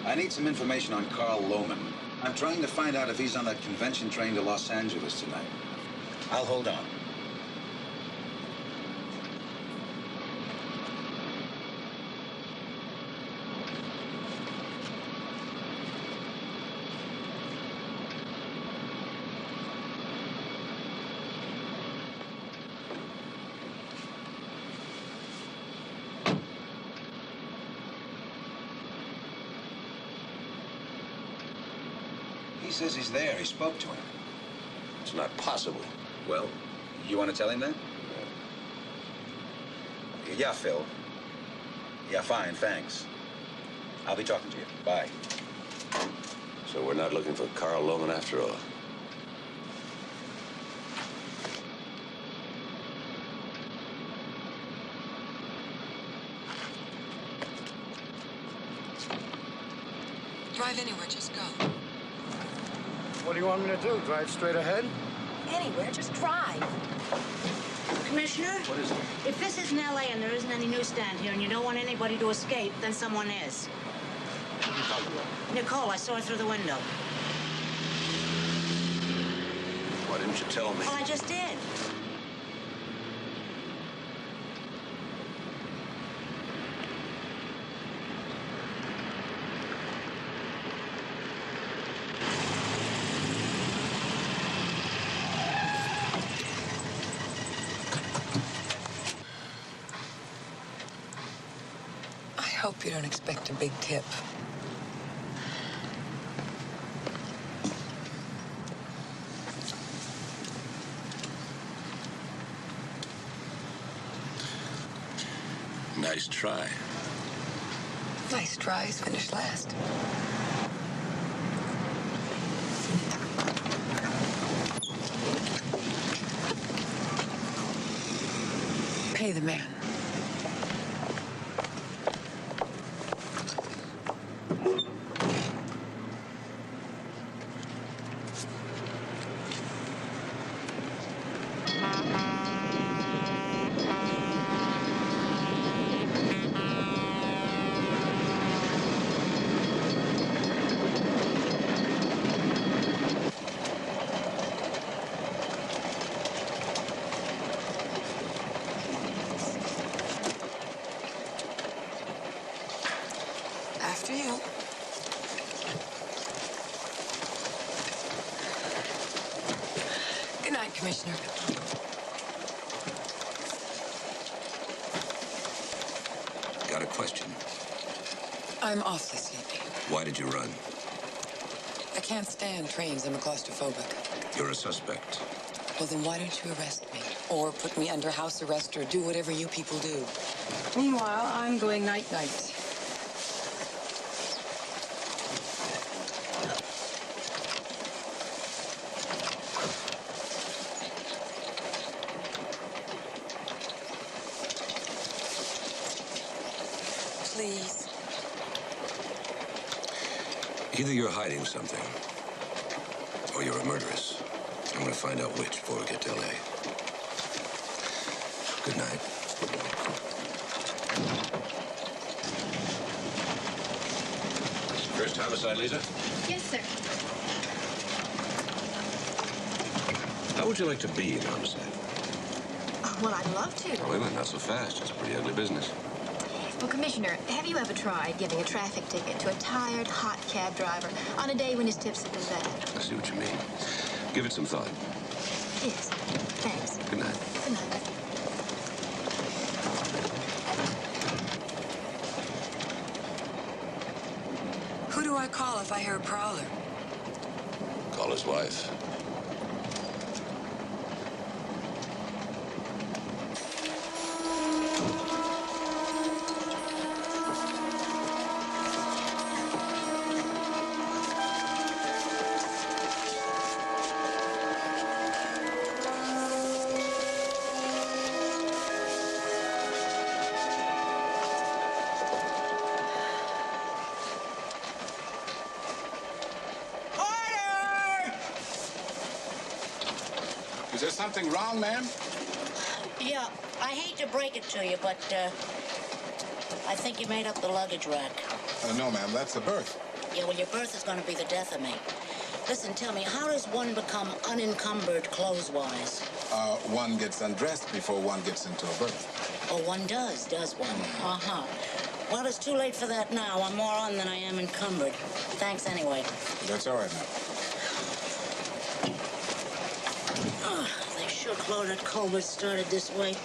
I need some information on Carl Lohman. I'm trying to find out if he's on that convention train to Los Angeles tonight. I'll hold on. says he's there. He spoke to him. It's not possible. Well, you want to tell him that? Yeah, Phil. Yeah, fine, thanks. I'll be talking to you. Bye. So we're not looking for Carl Loman after all. Drive anywhere, just go. What do you want me to do? Drive straight ahead? Anywhere, just drive. Commissioner? What is it? If this isn't L.A. and there isn't any newsstand here and you don't want anybody to escape, then someone is. What are you talking about? Nicole, I saw her through the window. Why didn't you tell me? Well, I just did. I hope you don't expect a big tip. Nice try. Nice tries, finish last. Pay the man. After you. Good night, Commissioner. Got a question. I'm awfully sleepy. Why did you run? I can't stand trains. I'm a claustrophobic. You're a suspect. Well, then why don't you arrest me? Or put me under house arrest or do whatever you people do. Meanwhile, I'm going night-night. Please. Either you're hiding something, or you're a murderess. I'm going to find out which before we get to L.A. Good night. First homicide, Lisa? Yes, sir. How would you like to be in homicide? Well, I'd love to. Oh, wait a minute, not so fast. It's a pretty ugly business. Well, Commissioner, have you ever tried giving a traffic ticket to a tired, hot cab driver on a day when his tips have been bad? I see what you mean. Give it some thought. Yes. Thanks. Good night. Good night. Who do I call if I hear a prowler? Call his wife. Is there something wrong, ma'am? Yeah, I hate to break it to you, but I think you made up the luggage rack. No, ma'am, that's a berth. Yeah, well, your berth is going to be the death of me. Listen, tell me, how does one become unencumbered clothes-wise? One gets undressed before one gets into a berth. Oh, one does one? Uh-huh. Well, it's too late for that now. I'm more on than I am encumbered. Thanks anyway. That's all right, ma'am. They sure clawed at Culver started this way.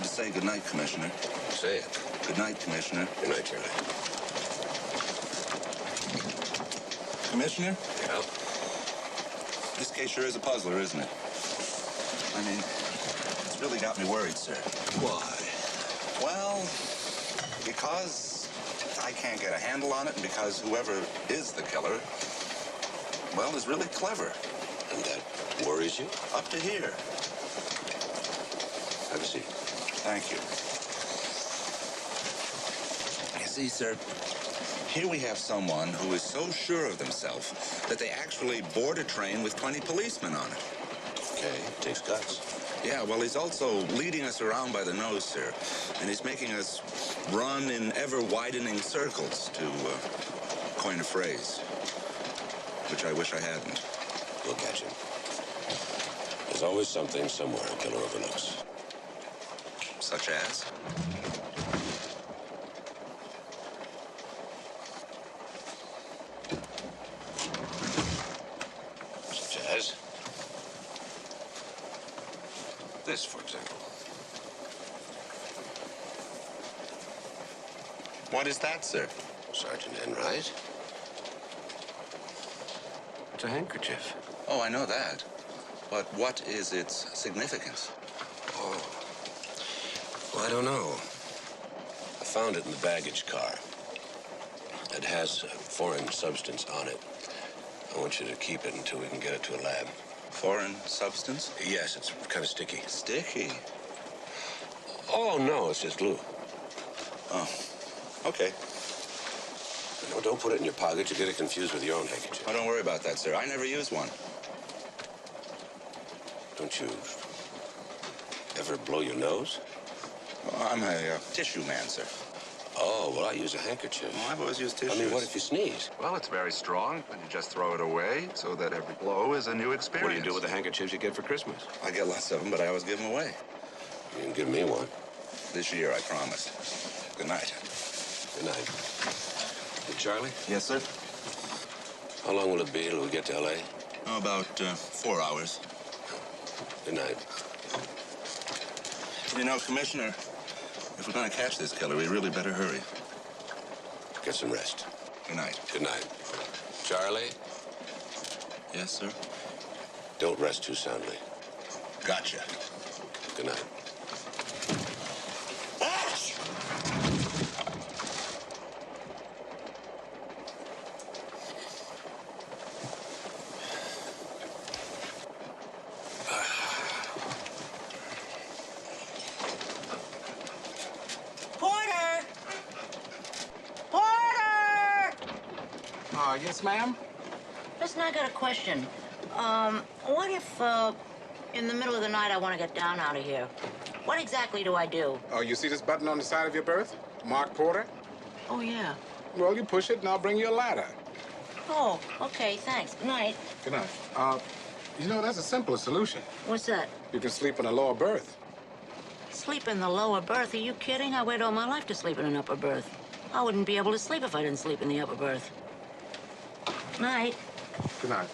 wanted to say goodnight, Commissioner. Say it. Good night, Commissioner. Good night, Charlie. Commissioner? Yeah? This case sure is a puzzler, isn't it? I mean, it's really got me worried, sir. Why? Well, because I can't get a handle on it, and because whoever is the killer, well, is really clever. And that worries you? Up to here. Have a seat. Thank you. You see, sir, here we have someone who is so sure of themselves that they actually board a train with 20 policemen on it. Okay, takes guts. Yeah, well, he's also leading us around by the nose, sir. And he's making us run in ever-widening circles, to coin a phrase, which I wish I hadn't. We'll catch him. There's always something somewhere a killer overlooks. Such as? Such as? This, for example. What is that, sir? Sergeant Enright. It's a handkerchief. Oh, I know that. But what is its significance? Oh. Well, I don't know. I found it in the baggage car. It has a foreign substance on it. I want you to keep it until we can get it to a lab. Foreign substance? Yes, it's kind of sticky. Sticky? Oh, no, it's just glue. Oh, okay. No, don't put it in your pocket. You get it confused with your own handkerchief. Oh, don't worry about that, sir. I never use one. Don't you ever blow your nose? Well, I'm a tissue man, sir. Oh, well, I use a handkerchief. Well, I've always used tissues. I mean, what if you sneeze? Well, it's very strong, and you just throw it away so that every blow is a new experience. What do you do with the handkerchiefs you get for Christmas? I get lots of them, but I always give them away. You can give me one. This year, I promised. Good night. Good night. Hey, Charlie? Yes, sir? How long will it be till we get to L.A.? Oh, about 4 hours. Good night. You know, Commissioner, if we're going to catch this killer, we really better hurry. Get some rest. Good night. Good night. Charlie? Yes, sir? Don't rest too soundly. Gotcha. Good night. Yes, ma'am? Listen, I got a question. What if, in the middle of the night I want to get down out of here? What exactly do I do? Oh, you see this button on the side of your berth? Mark Porter? Oh, yeah. Well, you push it and I'll bring you a ladder. Oh, okay, thanks. Good night. Good night. You know, that's a simpler solution. What's that? You can sleep in a lower berth. Sleep in the lower berth? Are you kidding? I waited all my life to sleep in an upper berth. I wouldn't be able to sleep if I didn't sleep in the upper berth. Night. Good night.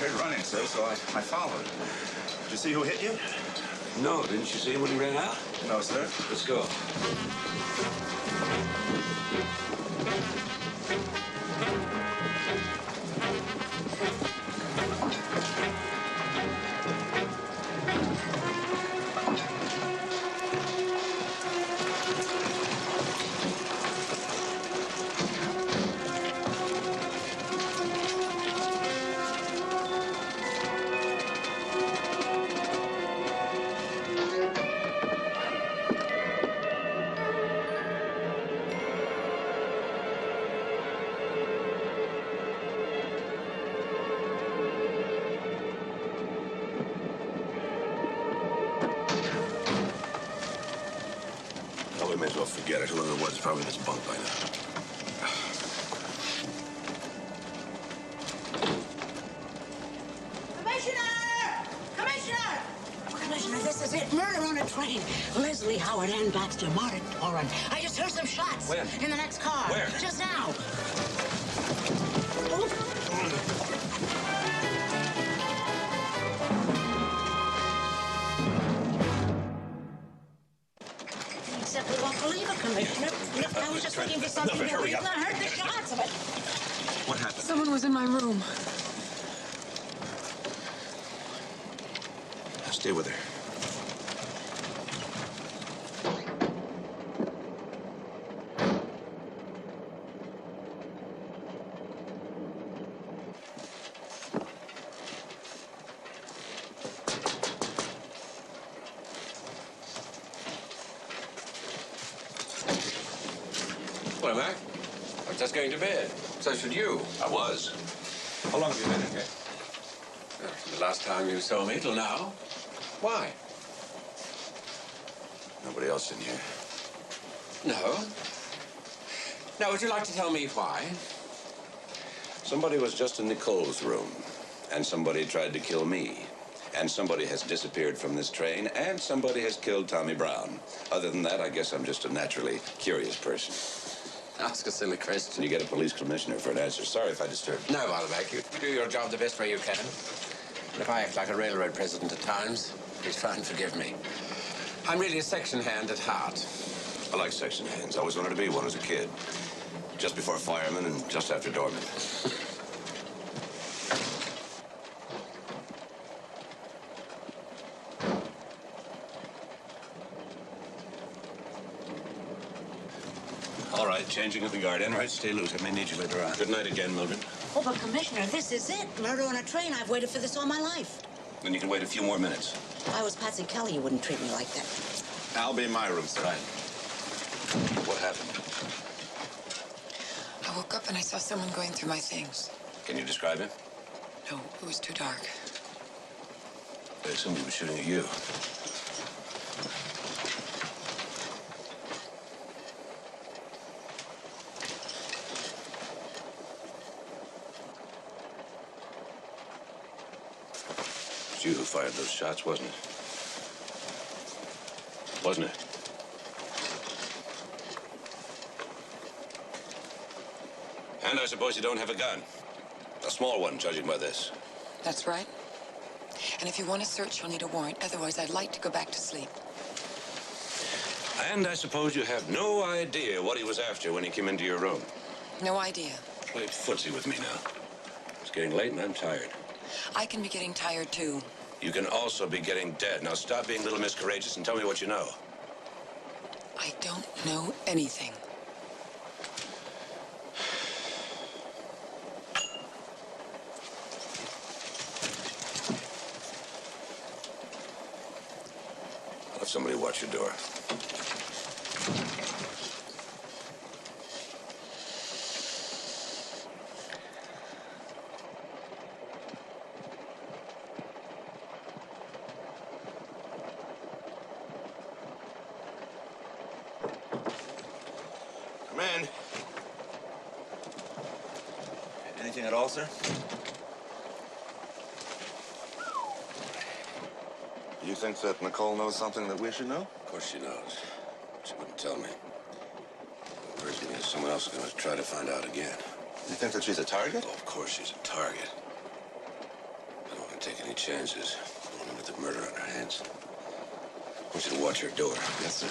heard running, sir, so I followed. Did you see who hit you? No, didn't you see him when he ran out? No, sir. Let's go. Well, we may as well forget it. Whoever it was is probably in his bunk by now. Commissioner, this is it. Murder on a train. Leslie Howard, Ann Baxter, Martin Doran. I just heard some shots. When? In the next car. Where? Just now. Except we won't believe it, Commissioner. I was just looking for something to read. I heard the shots of it. What happened? Someone was in my room. Stay with her. Well, Mac, I was just going to bed. So should you. I was. How long have you been in here? From the last time you saw me till now. Why? Nobody else in here. No. Now, would you like to tell me why? Somebody was just in Nicole's room, and somebody tried to kill me. And somebody has disappeared from this train, and somebody has killed Tommy Brown. Other than that, I guess I'm just a naturally curious person. Ask a silly question. You get a police commissioner for an answer. Sorry if I disturbed you. No, Albeck, you do your job the best way you can. And if I act like a railroad president at times, please try and forgive me. I'm really a section hand at heart. I like section hands. I always wanted to be one as a kid. Just before fireman and just after doorman. All right, changing of the guard. Enright, stay loose. I may need you later on. Good night again, Mildred. Oh, but Commissioner, this is it. Murder on a train. I've waited for this all my life. Then you can wait a few more minutes. If I was Patsy Kelly, you wouldn't treat me like that. I'll be in my room, sir. Right. What happened? I woke up and I saw someone going through my things. Can you describe him? No, it was too dark. I assumed he was shooting at you. It was you who fired those shots, wasn't it? Wasn't it? And I suppose you don't have a gun. A small one, judging by this. That's right. And if you want to search, you'll need a warrant. Otherwise, I'd like to go back to sleep. And I suppose you have no idea what he was after when he came into your room. No idea. Play footsie with me now. It's getting late and I'm tired. I can be getting tired, too. You can also be getting dead. Now stop being Little Miss Courageous and tell me what you know. I don't know anything. I'll have somebody watch your door. Come in. Anything at all, sir? You think that Nicole knows something that we should know? Of course she knows. She wouldn't tell me. It worries me that someone else is going to try to find out again. You think that she's a target? Oh, of course she's a target. any chances. Woman with the murder on her hands. I want you to watch her door. Yes, sir.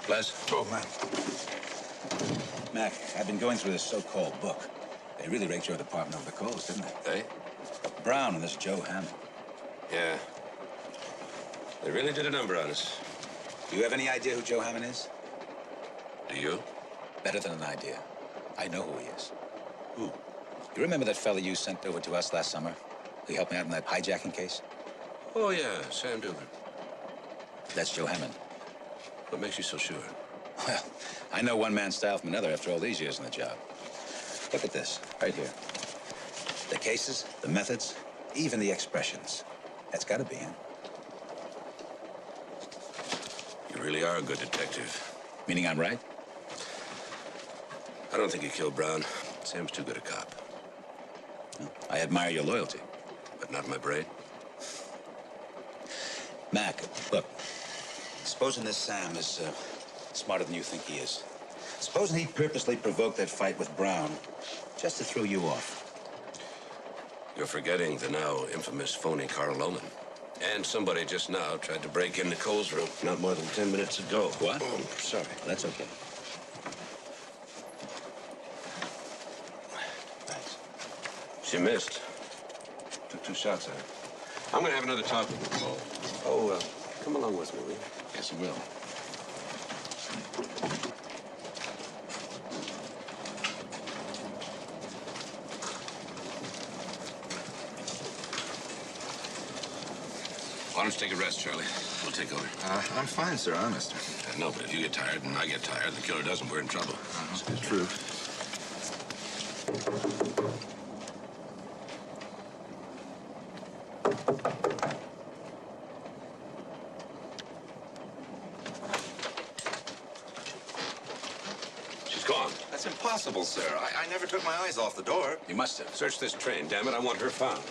Les? Oh, man. Mac, I've been going through this so-called book. They really raked your department over the coals, didn't they? They? Brown and this Joe Hammond. Yeah. They really did a number on us. Do you have any idea who Joe Hammond is? Do you? Better than an idea. I know who he is. Who? You remember that fella you sent over to us last summer? He helped me out in that hijacking case? Oh, yeah, Sam Dugan. That's Joe Hammond. What makes you so sure? Well, I know one man's style from another after all these years on the job. Look at this, right here. The cases, the methods, even the expressions. That's got to be him. You really are a good detective. Meaning I'm right? I don't think you killed Brown. Sam's too good a cop. Well, I admire your loyalty. But not my brain. Mac, look. Supposing this Sam is smarter than you think he is. Supposing he purposely provoked that fight with Brown just to throw you off. You're forgetting the now infamous phony Carl Lohman. And somebody just now tried to break into Cole's room not more than 10 minutes ago. What? Oh, sorry. That's okay. Thanks. She missed. Took 2 shots at her. I'm going to have another talk with her, Cole. Oh, come along with me, will you? Yes, I will. Why don't you take a rest, Charlie? We'll take over. I'm fine, sir, honest. I know, but if you get tired and I get tired, the killer doesn't, we're in trouble. It's true. She's gone. That's impossible, sir. I never took my eyes off the door. You must have. Search this train, damn it. I want her found.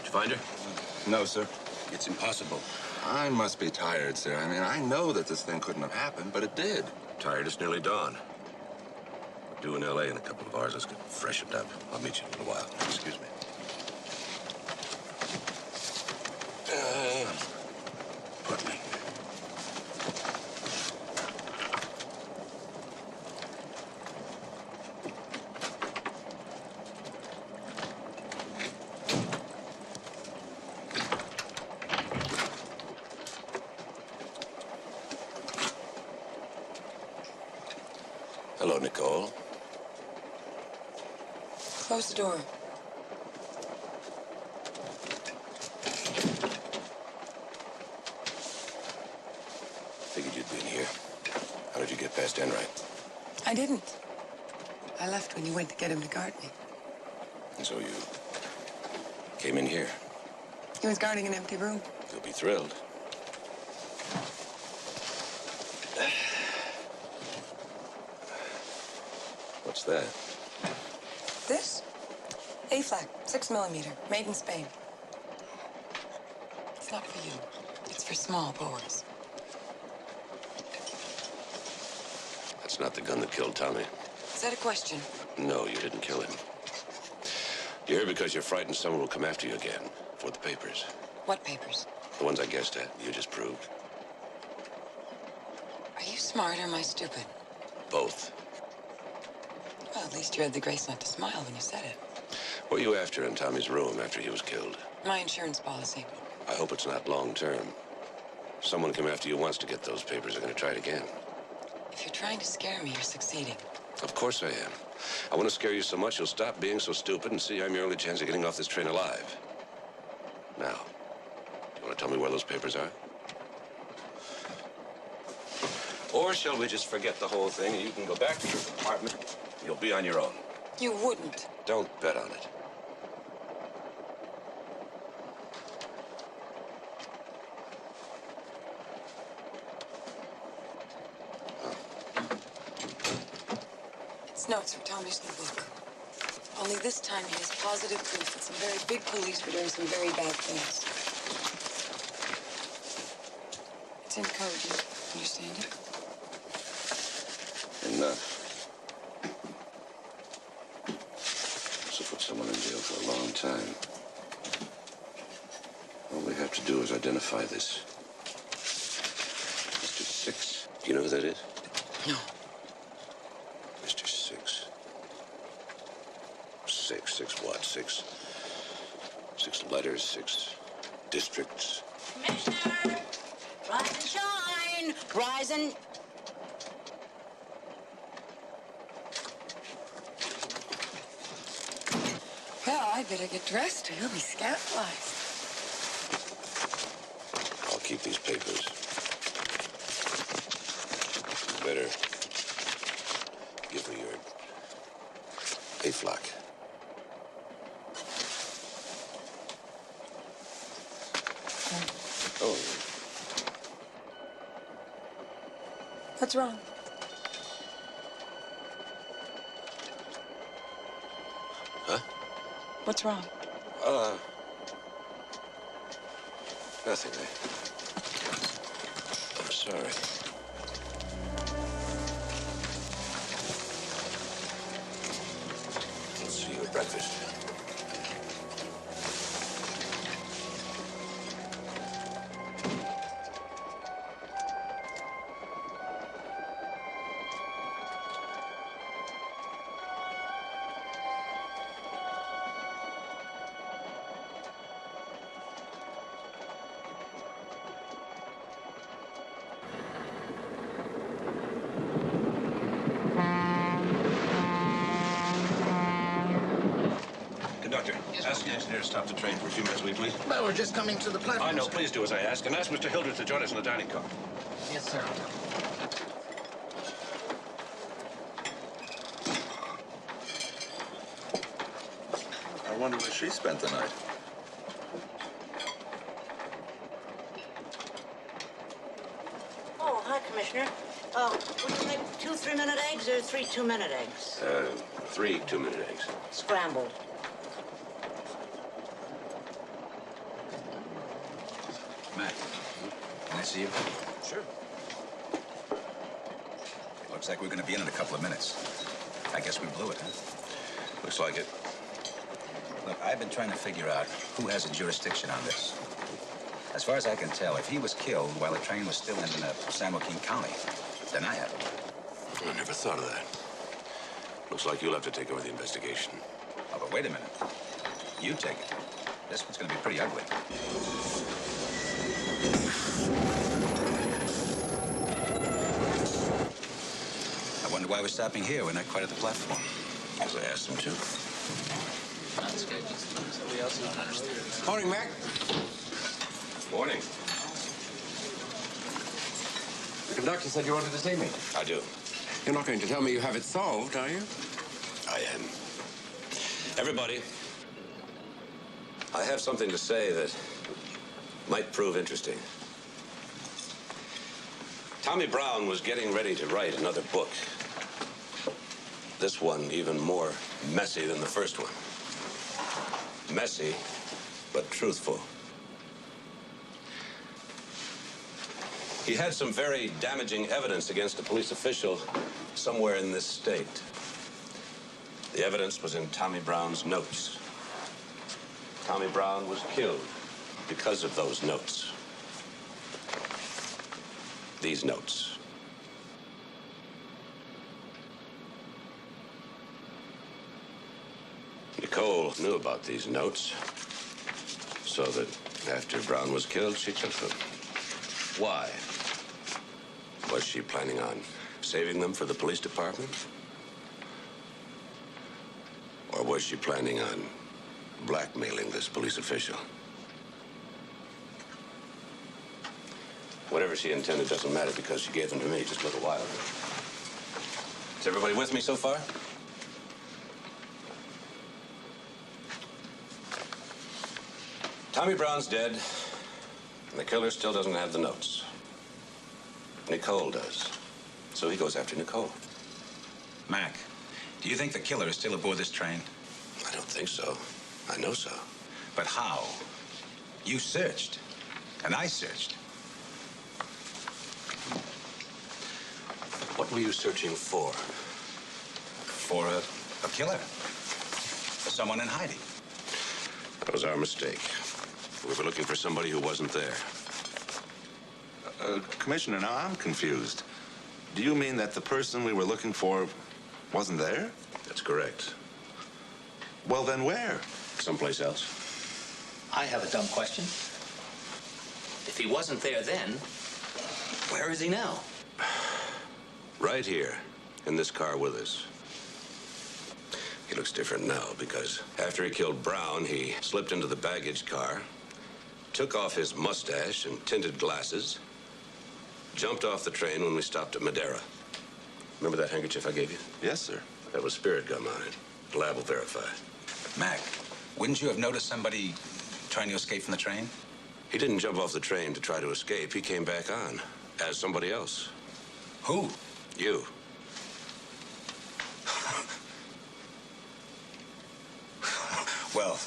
Find her? No, sir. It's impossible. I must be tired, sir. I mean, I know that this thing couldn't have happened, but it did. Tired? It's nearly dawn. We're due in L.A. in a couple of hours. Let's get freshened up. I'll meet you in a little while. Excuse me. Put me. Hello, Nicole. Close the door. Figured you'd be in here. How did you get past Enright? I didn't. I left when you went to get him to guard me. And so you came in here. He was guarding an empty room. You'll be thrilled. What's that? This? A-flat, 6mm, made in Spain. It's not for you. It's for small bores. That's not the gun that killed Tommy. Is that a question? No, you didn't kill him. You're here because you're frightened someone will come after you again for the papers. What papers? The ones I guessed at, you just proved. Are you smart or am I stupid? Both. Well, at least you had the grace not to smile when you said it. What were you after in Tommy's room after he was killed? My insurance policy. I hope it's not long term. If someone came after you once to get those papers, they're going to try it again. If you're trying to scare me, you're succeeding. Of course I am. I want to scare you so much you'll stop being so stupid and see I'm your only chance of getting off this train alive. Now, do you want to tell me where those papers are? Or shall we just forget the whole thing and you can go back to your apartment? You'll be on your own. You wouldn't. Don't bet on it. It's notes from Tommy's new book. Only this time he has positive proof that some very big police were doing some very bad things. It's in code, you understand it? Enough. This will put someone in jail for a long time. All we have to do is identify this Mr. Six. Do you know who that is? No. Mr. Six. Six what? Six letters, 6 districts. Commissioner! Rise and shine! Rise and... Well, I better get dressed or he'll be scandalized. I'll keep these papers. You better give me your A-flock. Oh. What's wrong? Huh? What's wrong? Nothing. I'm sorry. I'll see you at breakfast. Conductor, ask the engineer to stop the train for a few minutes, will you please? Well, we're just coming to the platform. I know. Please do as I ask. And ask Mr. Hildreth to join us in the dining car. Yes, sir. I wonder where she spent the night. Oh, hi, Commissioner. Would you like 2 3-minute eggs or 3 2-minute eggs? 3 2-minute eggs. Scrambled. Matt, can I see you? Sure. It looks like we're going to be in a couple of minutes. I guess we blew it, huh? Looks like it. Look, I've been trying to figure out who has a jurisdiction on this. As far as I can tell, if he was killed while the train was still in San Joaquin County, then I have it. I never thought of that. Looks like you'll have to take over the investigation. Oh, but wait a minute. You take it. This one's going to be pretty ugly. I wonder why we're stopping here. We're not quite at the platform. Because I asked them to. That's good. Somebody else don't understand. Morning, Mac. Morning. The conductor said you wanted to see me. I do. You're not going to tell me you have it solved, are you? I am. Everybody, I have something to say that might prove interesting. Tommy Brown was getting ready to write another book. This one even more messy than the first one. Messy, but truthful. He had some very damaging evidence against a police official somewhere in this state. The evidence was in Tommy Brown's notes. Tommy Brown was killed Because of those notes. These notes. Nicole knew about these notes, so that after Brown was killed, she took them. Why? Was she planning on saving them for the police department? Or was she planning on blackmailing this police official? Whatever she intended doesn't matter because she gave them to me just a little while ago. Is everybody with me so far? Tommy Brown's dead, and the killer still doesn't have the notes. Nicole does. So he goes after Nicole. Mac, do you think the killer is still aboard this train? I don't think so. I know so. But how? You searched, and I searched. What were you searching for? For a killer. For someone in hiding. That was our mistake. We were looking for somebody who wasn't there. Commissioner, now I'm confused. Do you mean that the person we were looking for wasn't there? That's correct. Well, then where? Someplace else. I have a dumb question. If he wasn't there then, where is he now? Right here, in this car with us. He looks different now because after he killed Brown, he slipped into the baggage car, took off his mustache and tinted glasses, jumped off the train when we stopped at Madeira. Remember that handkerchief I gave you? Yes, sir. That was spirit gum on it. The lab will verify. Mac, wouldn't you have noticed somebody trying to escape from the train? He didn't jump off the train to try to escape. He came back on as somebody else. Who? You. Well,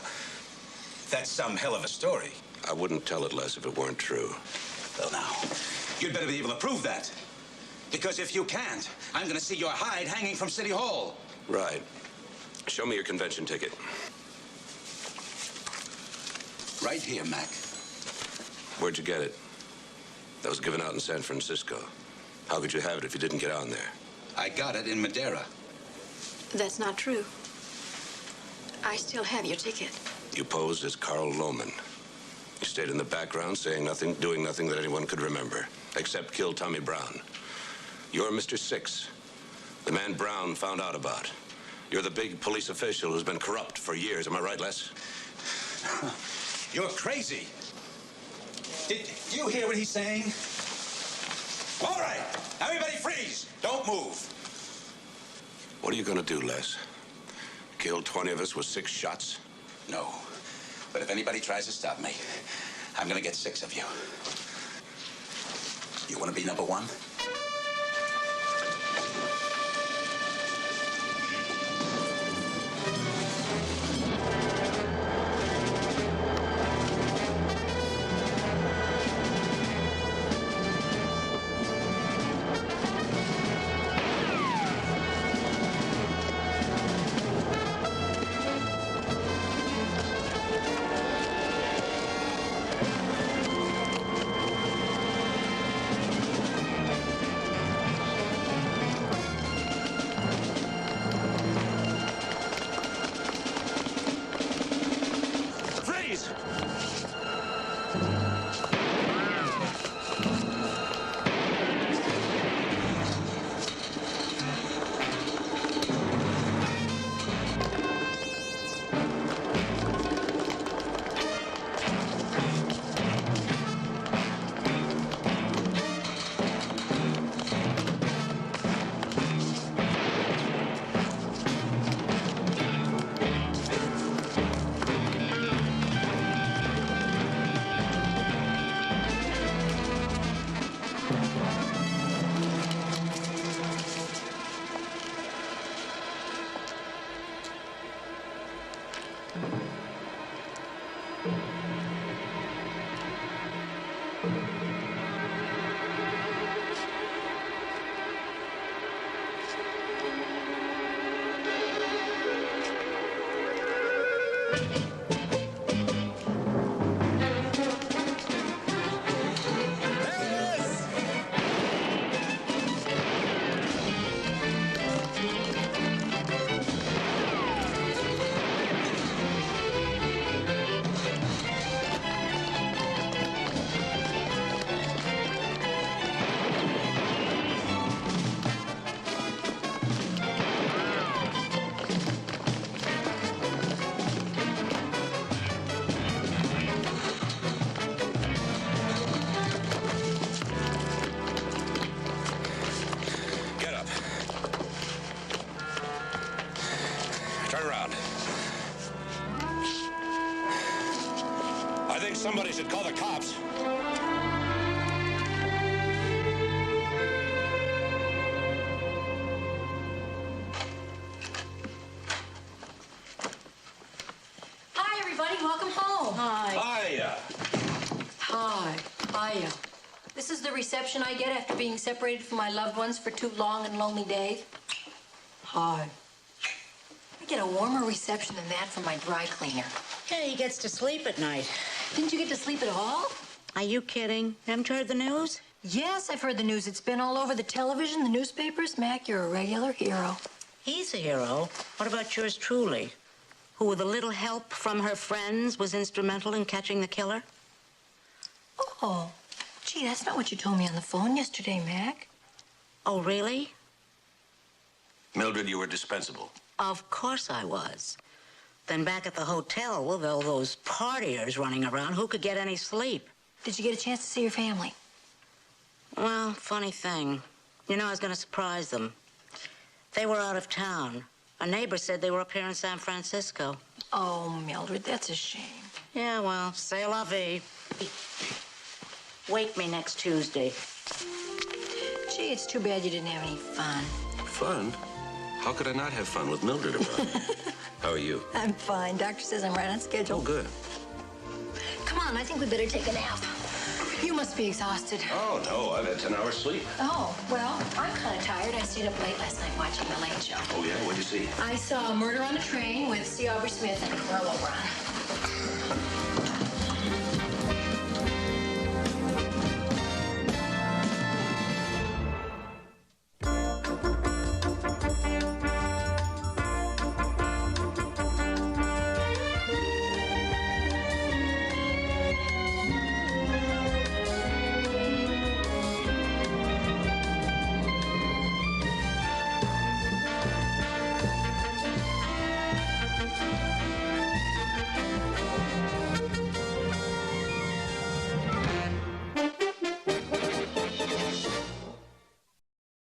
that's some hell of a story. I wouldn't tell it, Les, if it weren't true. Well, now, you'd better be able to prove that. Because if you can't, I'm going to see your hide hanging from City Hall. Right. Show me your convention ticket. Right here, Mac. Where'd you get it? That was given out in San Francisco. How could you have it if you didn't get on there? I got it in Madeira. That's not true. I still have your ticket. You posed as Carl Lohman. You stayed in the background, saying nothing, doing nothing that anyone could remember, except kill Tommy Brown. You're Mr. Six, the man Brown found out about. You're the big police official who's been corrupt for years. Am I right, Les? You're crazy. Did you hear what he's saying? All right, everybody freeze. Don't move. What are you going to do, Les? Kill 20 of us with 6 shots? No. But if anybody tries to stop me, I'm going to get 6 of you. You want to be number 1? Somebody should call the cops. Hi, everybody. Welcome home. Hi. Hiya. Hi. Hiya. This is the reception I get after being separated from my loved ones for 2 long and lonely days. Hi. I get a warmer reception than that from my dry cleaner. Hey, he gets to sleep at night. Didn't you get to sleep at all? Are you kidding? Haven't you heard the news? Yes, I've heard the news. It's been all over the television, the newspapers. Mac, you're a regular hero. He's a hero. What about yours truly? Who, with a little help from her friends, was instrumental in catching the killer? Oh, gee, that's not what you told me on the phone yesterday, Mac. Oh, really? Mildred, you were dispensable. Of course I was. Then back at the hotel, with all those partiers running around, who could get any sleep? Did you get a chance to see your family? Well, funny thing. You know, I was going to surprise them. They were out of town. A neighbor said they were up here in San Francisco. Oh, Mildred, that's a shame. Yeah, well, c'est la vie. Wake me next Tuesday. Gee, it's too bad you didn't have any fun. Fun? How could I not have fun with Mildred around? How are you? I'm fine. Doctor says I'm right on schedule. Oh, good. Come on, I think we better take a nap. You must be exhausted. Oh, no, I've had 10 hours sleep. Oh, well, I'm kind of tired. I stayed up late last night watching The Late Show. Oh, yeah? What'd you see? I saw Murder on the Train with C. Aubrey Smith and Merle Oberon.